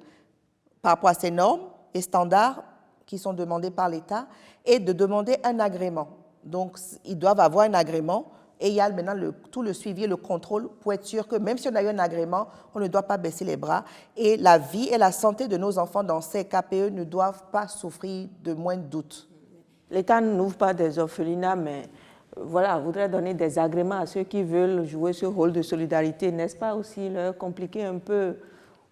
par rapport à ces normes et standards qui sont demandés par l'État et de demander un agrément. Donc, ils doivent avoir un agrément et il y a maintenant tout le suivi et le contrôle pour être sûr que même si on a eu un agrément, on ne doit pas baisser les bras. Et la vie et la santé de nos enfants dans ces KPE ne doivent pas souffrir de moins de doute. L'État n'ouvre pas des orphelinats, mais voilà, voudrait donner des agréments à ceux qui veulent jouer ce rôle de solidarité. N'est-ce pas aussi leur compliquer un peu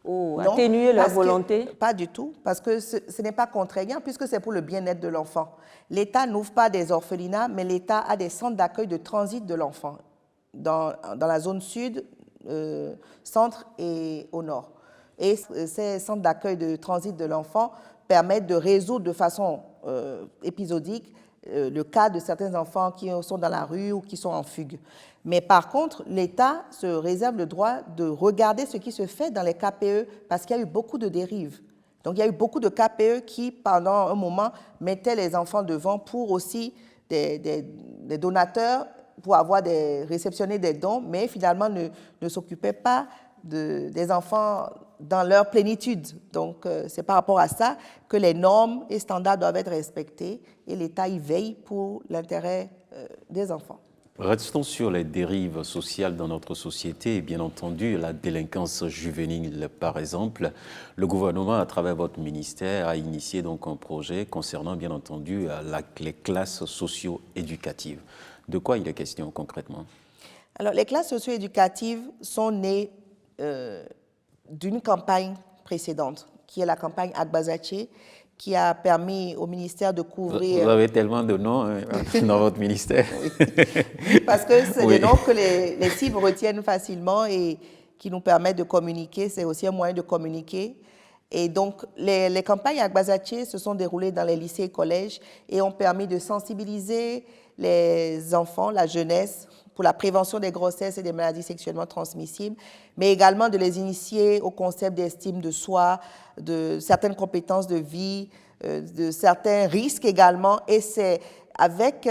ou atténuer leur volonté? Pas du tout, parce que ce n'est pas contraignant puisque c'est pour le bien-être de l'enfant. L'État n'ouvre pas des orphelinats, mais l'État a des centres d'accueil de transit de l'enfant dans la zone sud, centre et au nord. Et ces centres d'accueil de transit de l'enfant permettent de résoudre de façon épisodique le cas de certains enfants qui sont dans la rue ou qui sont en fugue. Mais par contre, l'État se réserve le droit de regarder ce qui se fait dans les KPE parce qu'il y a eu beaucoup de dérives. Donc, il y a eu beaucoup de KPE qui, pendant un moment, mettaient les enfants devant pour aussi des donateurs, pour réceptionner des dons, mais finalement ne s'occupaient pas des enfants dans leur plénitude. Donc, c'est par rapport à ça que les normes et standards doivent être respectés et l'État y veille pour l'intérêt des enfants. Restons sur les dérives sociales dans notre société et bien entendu la délinquance juvénile par exemple. Le gouvernement, à travers votre ministère, a initié donc un projet concernant bien entendu les classes socio-éducatives. De quoi il est question concrètement? Alors, les classes socio-éducatives sont nées d'une campagne précédente, qui est la campagne Agbazache, qui a permis au ministère de couvrir... Vous avez tellement de noms dans votre ministère. Oui, parce que c'est des noms que les cibles retiennent facilement et qui nous permettent de communiquer. C'est aussi un moyen de communiquer. Et donc, les campagnes Agbazache se sont déroulées dans les lycées et collèges et ont permis de sensibiliser les enfants, la jeunesse, pour la prévention des grossesses et des maladies sexuellement transmissibles, mais également de les initier au concept d'estime de soi, de certaines compétences de vie, de certains risques également. Et c'est avec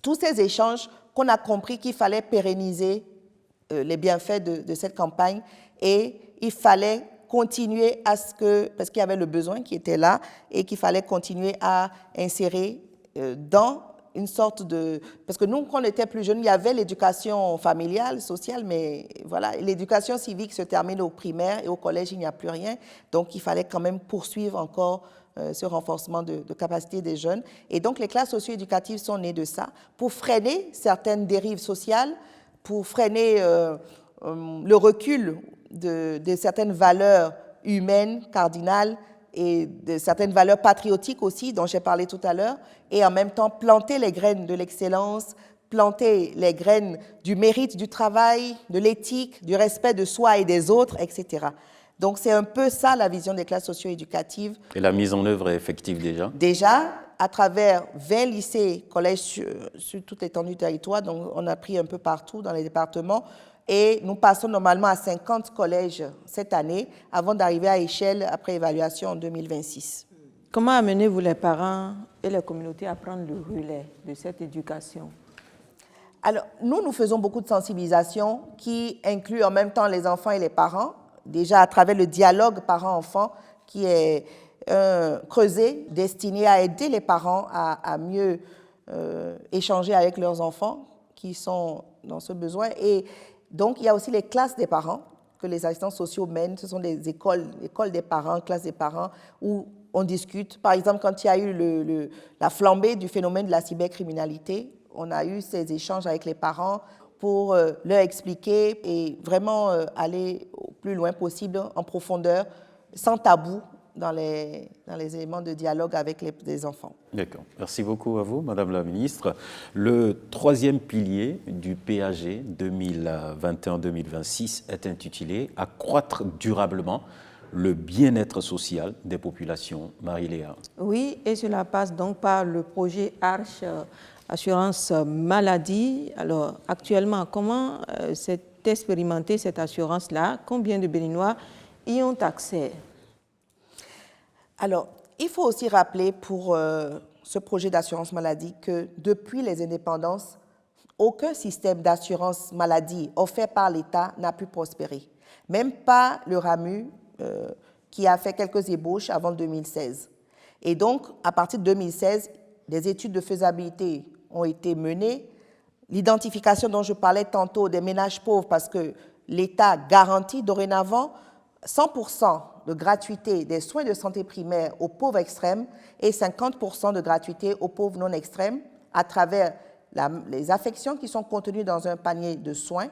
tous ces échanges qu'on a compris qu'il fallait pérenniser les bienfaits de cette campagne et il fallait continuer à ce que, parce qu'il y avait le besoin qui était là et qu'il fallait continuer à insérer dans une sorte de... Parce que nous, quand on était plus jeunes, il y avait l'éducation familiale, sociale, mais voilà, l'éducation civique se termine au primaire et au collège, il n'y a plus rien. Donc, il fallait quand même poursuivre encore ce renforcement de capacité des jeunes. Et donc, les classes socio-éducatives sont nées de ça pour freiner certaines dérives sociales, pour freiner le recul de certaines valeurs humaines, cardinales, et de certaines valeurs patriotiques aussi, dont j'ai parlé tout à l'heure, et en même temps planter les graines de l'excellence, planter les graines du mérite du travail, de l'éthique, du respect de soi et des autres, etc. Donc c'est un peu ça la vision des classes socio-éducatives. Et la mise en œuvre est effective déjà? Déjà, à travers 20 lycées, collèges sur toute l'étendue du territoire, donc on a pris un peu partout dans les départements, et nous passons normalement à 50 collèges cette année, avant d'arriver à échelle après évaluation en 2026. Comment amenez-vous les parents et les communautés à prendre le relais de cette éducation? Alors, nous faisons beaucoup de sensibilisation qui inclut en même temps les enfants et les parents, déjà à travers le dialogue parents-enfants qui est creusé, destiné à aider les parents à mieux échanger avec leurs enfants qui sont dans ce besoin. Et donc, il y a aussi les classes des parents que les assistants sociaux mènent. Ce sont des écoles des parents, classes des parents, où on discute. Par exemple, quand il y a eu la flambée du phénomène de la cybercriminalité, on a eu ces échanges avec les parents pour leur expliquer et vraiment aller au plus loin possible, en profondeur, sans tabou, dans les éléments de dialogue avec les enfants. D'accord. Merci beaucoup à vous, Madame la Ministre. Le troisième pilier du PAG 2021-2026 est intitulé « Accroître durablement le bien-être social des populations ». Marie-Léa. Oui, et cela passe donc par le projet Arche Assurance Maladie. Alors, actuellement, comment s'est expérimentée cette assurance-là? Combien de Béninois y ont accès? Alors, il faut aussi rappeler pour ce projet d'assurance maladie que depuis les indépendances, aucun système d'assurance maladie offert par l'État n'a pu prospérer. Même pas le RAMU qui a fait quelques ébauches avant 2016. Et donc, à partir de 2016, des études de faisabilité ont été menées. L'identification dont je parlais tantôt des ménages pauvres, parce que l'État garantit dorénavant 100% de gratuité des soins de santé primaire aux pauvres extrêmes et 50% de gratuité aux pauvres non extrêmes à travers les affections qui sont contenues dans un panier de soins.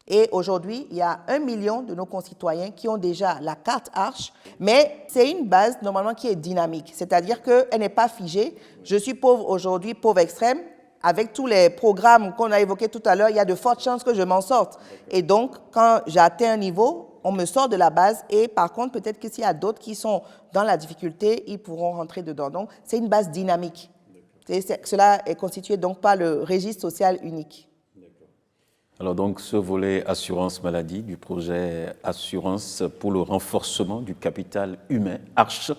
Et aujourd'hui, il y a 1 million de nos concitoyens qui ont déjà la carte Arche, mais c'est une base normalement qui est dynamique, c'est-à-dire qu'elle n'est pas figée. Je suis pauvre aujourd'hui, pauvre extrême. Avec tous les programmes qu'on a évoqués tout à l'heure, il y a de fortes chances que je m'en sorte. Et donc, quand j'atteins un niveau, on me sort de la base et par contre, peut-être que s'il y a d'autres qui sont dans la difficulté, ils pourront rentrer dedans. Donc, c'est une base dynamique. Cela est constitué donc par le registre social unique. Alors donc, ce volet assurance maladie du projet Assurance pour le renforcement du capital humain, Arche,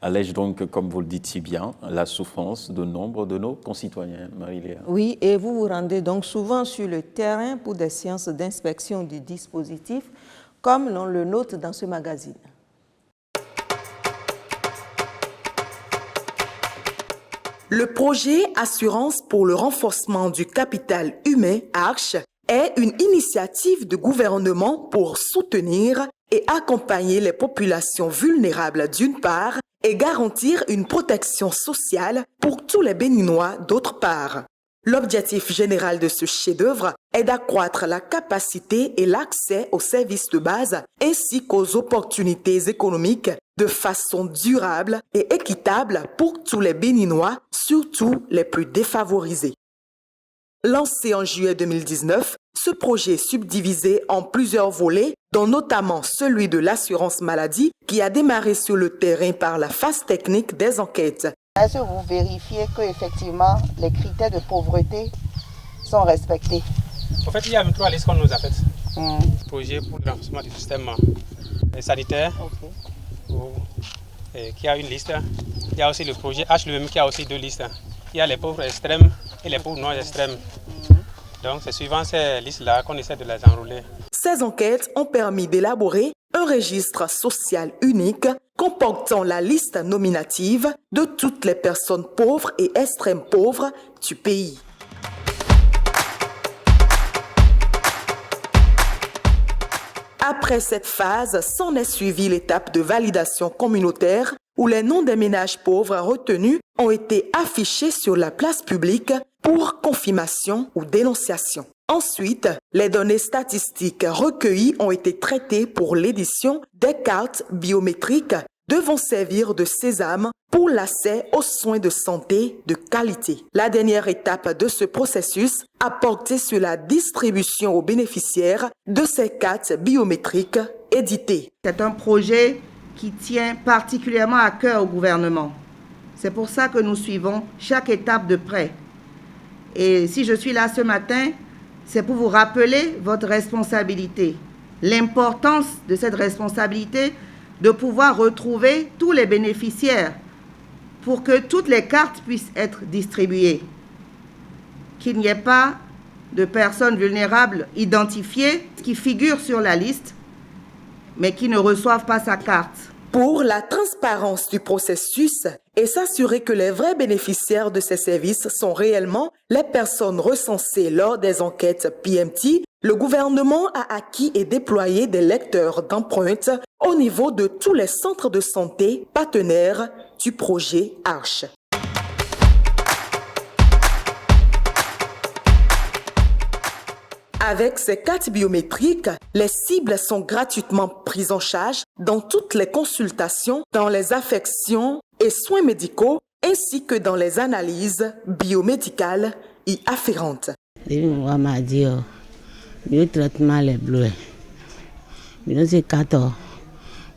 allège donc, comme vous le dites si bien, la souffrance de nombre de nos concitoyens. Marie-Léa. Oui, et vous vous rendez donc souvent sur le terrain pour des séances d'inspection du dispositif, comme l'on le note dans ce magazine. Le projet Assurance pour le renforcement du capital humain, Arche, est une initiative de gouvernement pour soutenir et accompagner les populations vulnérables d'une part et garantir une protection sociale pour tous les Béninois d'autre part. L'objectif général de ce chef-d'œuvre est d'accroître la capacité et l'accès aux services de base ainsi qu'aux opportunités économiques de façon durable et équitable pour tous les Béninois, surtout les plus défavorisés. Lancé en juillet 2019, ce projet est subdivisé en plusieurs volets, dont notamment celui de l'assurance maladie qui a démarré sur le terrain par la phase technique des enquêtes. Est-ce que vous vérifiez qu'effectivement les critères de pauvreté sont respectés? En fait, il y a 23 listes qu'on nous a faites. Projet pour le renforcement du système sanitaire, qui a une liste Il y a aussi le projet H lui-même qui a aussi 2 listes. Il y a les pauvres extrêmes et les pauvres non extrêmes. Donc c'est suivant ces listes-là qu'on essaie de les enrôler. Ces enquêtes ont permis d'élaborer un registre social unique comportant la liste nominative de toutes les personnes pauvres et extrêmes pauvres du pays. Après cette phase, s'en est suivie l'étape de validation communautaire où les noms des ménages pauvres retenus ont été affichés sur la place publique pour confirmation ou dénonciation. Ensuite, les données statistiques recueillies ont été traitées pour l'édition des cartes biométriques devant servir de sésame pour l'accès aux soins de santé de qualité. La dernière étape de ce processus a porté sur la distribution aux bénéficiaires de ces cartes biométriques éditées. C'est un projet qui tient particulièrement à cœur au gouvernement. C'est pour ça que nous suivons chaque étape de près. Et si je suis là ce matin, c'est pour vous rappeler votre responsabilité, l'importance de cette responsabilité de pouvoir retrouver tous les bénéficiaires pour que toutes les cartes puissent être distribuées, qu'il n'y ait pas de personnes vulnérables identifiées qui figurent sur la liste, mais qui ne reçoivent pas sa carte. Pour la transparence du processus et s'assurer que les vrais bénéficiaires de ces services sont réellement les personnes recensées lors des enquêtes PMT, le gouvernement a acquis et déployé des lecteurs d'empreintes au niveau de tous les centres de santé partenaires du projet ARCHE. Avec ces cartes biométriques, les cibles sont gratuitement prises en charge dans toutes les consultations, dans les affections et soins médicaux, ainsi que dans les analyses biomédicales y afférentes. Le traitement les bleus. Nous c'est 14.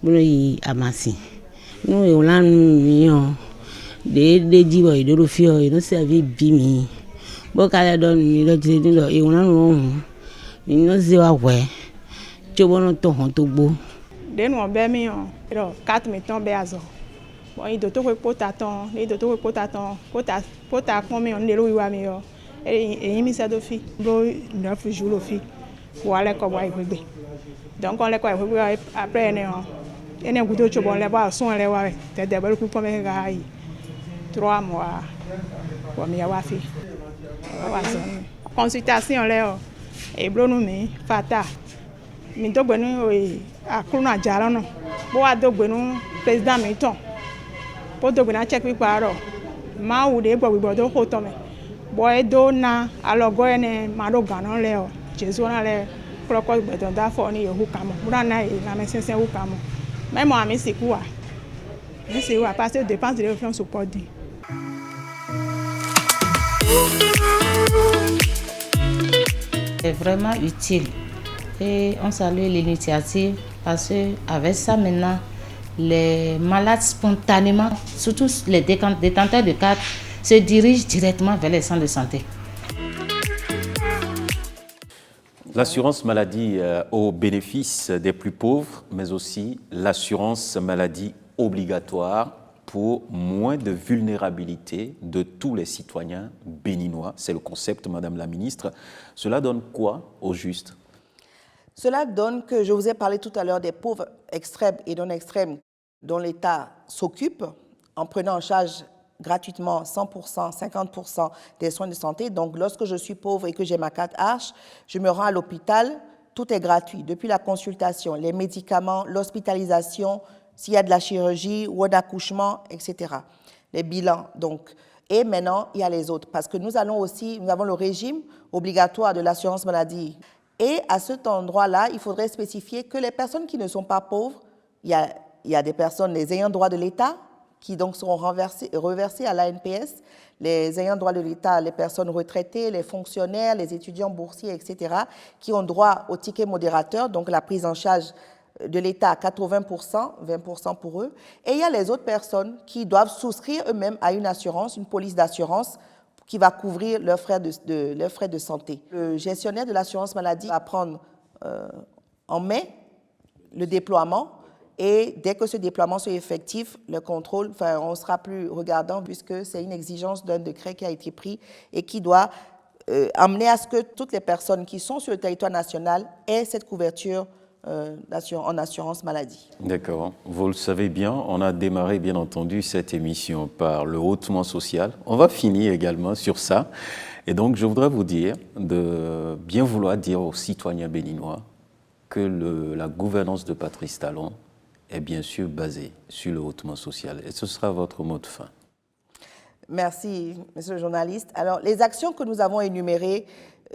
Nous y amassi. Nous y on million. Des divo et de refio et nous servi bimi. Bokale don ni le dire et on a nous c'est wa ouais. Tu bon ton hontobo. De nous be mi on. 4 mettons be azo. Bon il doit to potaton, il doit to potaton, pota combien on le wa mi yo. Et il ça de fi. Bo 9 jours le fi. Pour aller comme bébé. Donc on les quoi après on est goûté au bon les bas sont les ouais. T'es d'abord pour premier gars 3 mois. Pour mi avoir fait. Consultation là et blonou mi fata. Mi to gbenu a kuna jara no. Bo wa do gbenu président mi ton. Po do gbenu check pipa ro. Ma wo de gbo do ko to me. Boy do na alogo ene maro ganon le o. Jésus on a les procos de d'affaires ni hukamo. Murana et la médecin hukamo. Même moi mais c'est quoi? Mais c'est quoi parce que dépense de réflexion support dit. C'est vraiment utile et on salue l'initiative parce que avec ça maintenant les malades spontanément, surtout les détenteurs de cartes, se dirigent directement vers les centres de santé. L'assurance maladie au bénéfice des plus pauvres, mais aussi l'assurance maladie obligatoire pour moins de vulnérabilité de tous les citoyens béninois. C'est le concept, Madame la Ministre. Cela donne quoi au juste? Cela donne que je vous ai parlé tout à l'heure des pauvres extrêmes et non extrêmes dont l'État s'occupe en prenant en charge gratuitement 100%, 50% des soins de santé. Donc, lorsque je suis pauvre et que j'ai ma carte ARCHE, je me rends à l'hôpital, tout est gratuit, depuis la consultation, les médicaments, l'hospitalisation, s'il y a de la chirurgie ou d'accouchement, etc. Les bilans, donc. Et maintenant, il y a les autres, parce que nous avons le régime obligatoire de l'assurance maladie. Et à cet endroit-là, il faudrait spécifier que les personnes qui ne sont pas pauvres, il y a des personnes, les ayants droit de l'État, qui donc seront reversés à l'ANPS, les ayants droit de l'État, les personnes retraitées, les fonctionnaires, les étudiants boursiers, etc., qui ont droit au ticket modérateur, donc la prise en charge de l'État à 80%, 20% pour eux. Et il y a les autres personnes qui doivent souscrire eux-mêmes à une assurance, une police d'assurance qui va couvrir leurs frais de santé. Le gestionnaire de l'assurance maladie va prendre en mai le déploiement Et dès que ce déploiement soit effectif, le contrôle, on ne sera plus regardant puisque c'est une exigence d'un décret qui a été pris et qui doit amener à ce que toutes les personnes qui sont sur le territoire national aient cette couverture en assurance maladie. D'accord. Vous le savez bien, on a démarré bien entendu cette émission par le hautement social. On va finir également sur ça. Et donc je voudrais vous dire de bien vouloir dire aux citoyens béninois que la gouvernance de Patrice Talon est bien sûr basée sur le hautement social. Et ce sera votre mot de fin. Merci, monsieur le journaliste. Alors, les actions que nous avons énumérées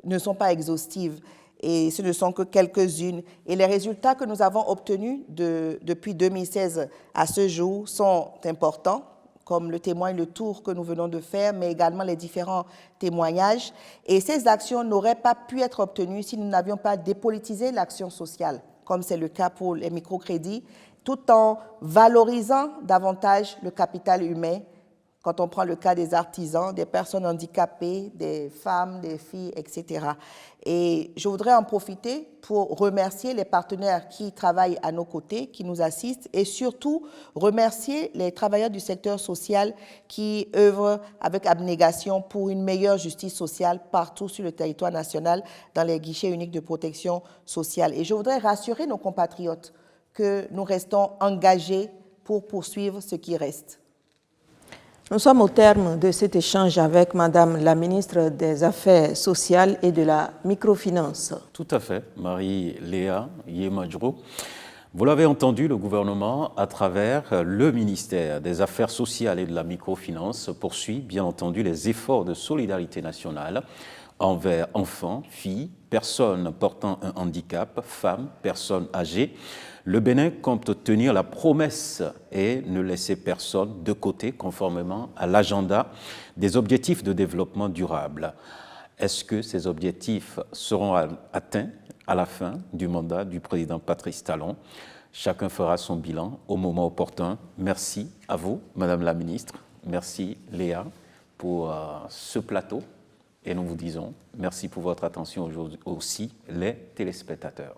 ne sont pas exhaustives et ce ne sont que quelques-unes. Et les résultats que nous avons obtenus depuis 2016 à ce jour sont importants, comme le témoigne le tour que nous venons de faire, mais également les différents témoignages. Et ces actions n'auraient pas pu être obtenues si nous n'avions pas dépolitisé l'action sociale, comme c'est le cas pour les microcrédits, tout en valorisant davantage le capital humain. Quand on prend le cas des artisans, des personnes handicapées, des femmes, des filles, etc. Et je voudrais en profiter pour remercier les partenaires qui travaillent à nos côtés, qui nous assistent, et surtout remercier les travailleurs du secteur social qui œuvrent avec abnégation pour une meilleure justice sociale partout sur le territoire national dans les guichets uniques de protection sociale. Et je voudrais rassurer nos compatriotes que nous restons engagés pour poursuivre ce qui reste. Nous sommes au terme de cet échange avec Madame la ministre des Affaires sociales et de la microfinance. Tout à fait, Marie-Léa Yemajro. Vous l'avez entendu, le gouvernement, à travers le ministère des Affaires sociales et de la microfinance, poursuit bien entendu les efforts de solidarité nationale envers enfants, filles, personnes portant un handicap, femmes, personnes âgées. Le Bénin compte tenir la promesse et ne laisser personne de côté conformément à l'agenda des objectifs de développement durable. Est-ce que ces objectifs seront atteints à la fin du mandat du président Patrice Talon? Chacun fera son bilan au moment opportun. Merci à vous, Madame la Ministre. Merci, Léa, pour ce plateau. Et nous vous disons merci pour votre attention aujourd'hui aussi, les téléspectateurs.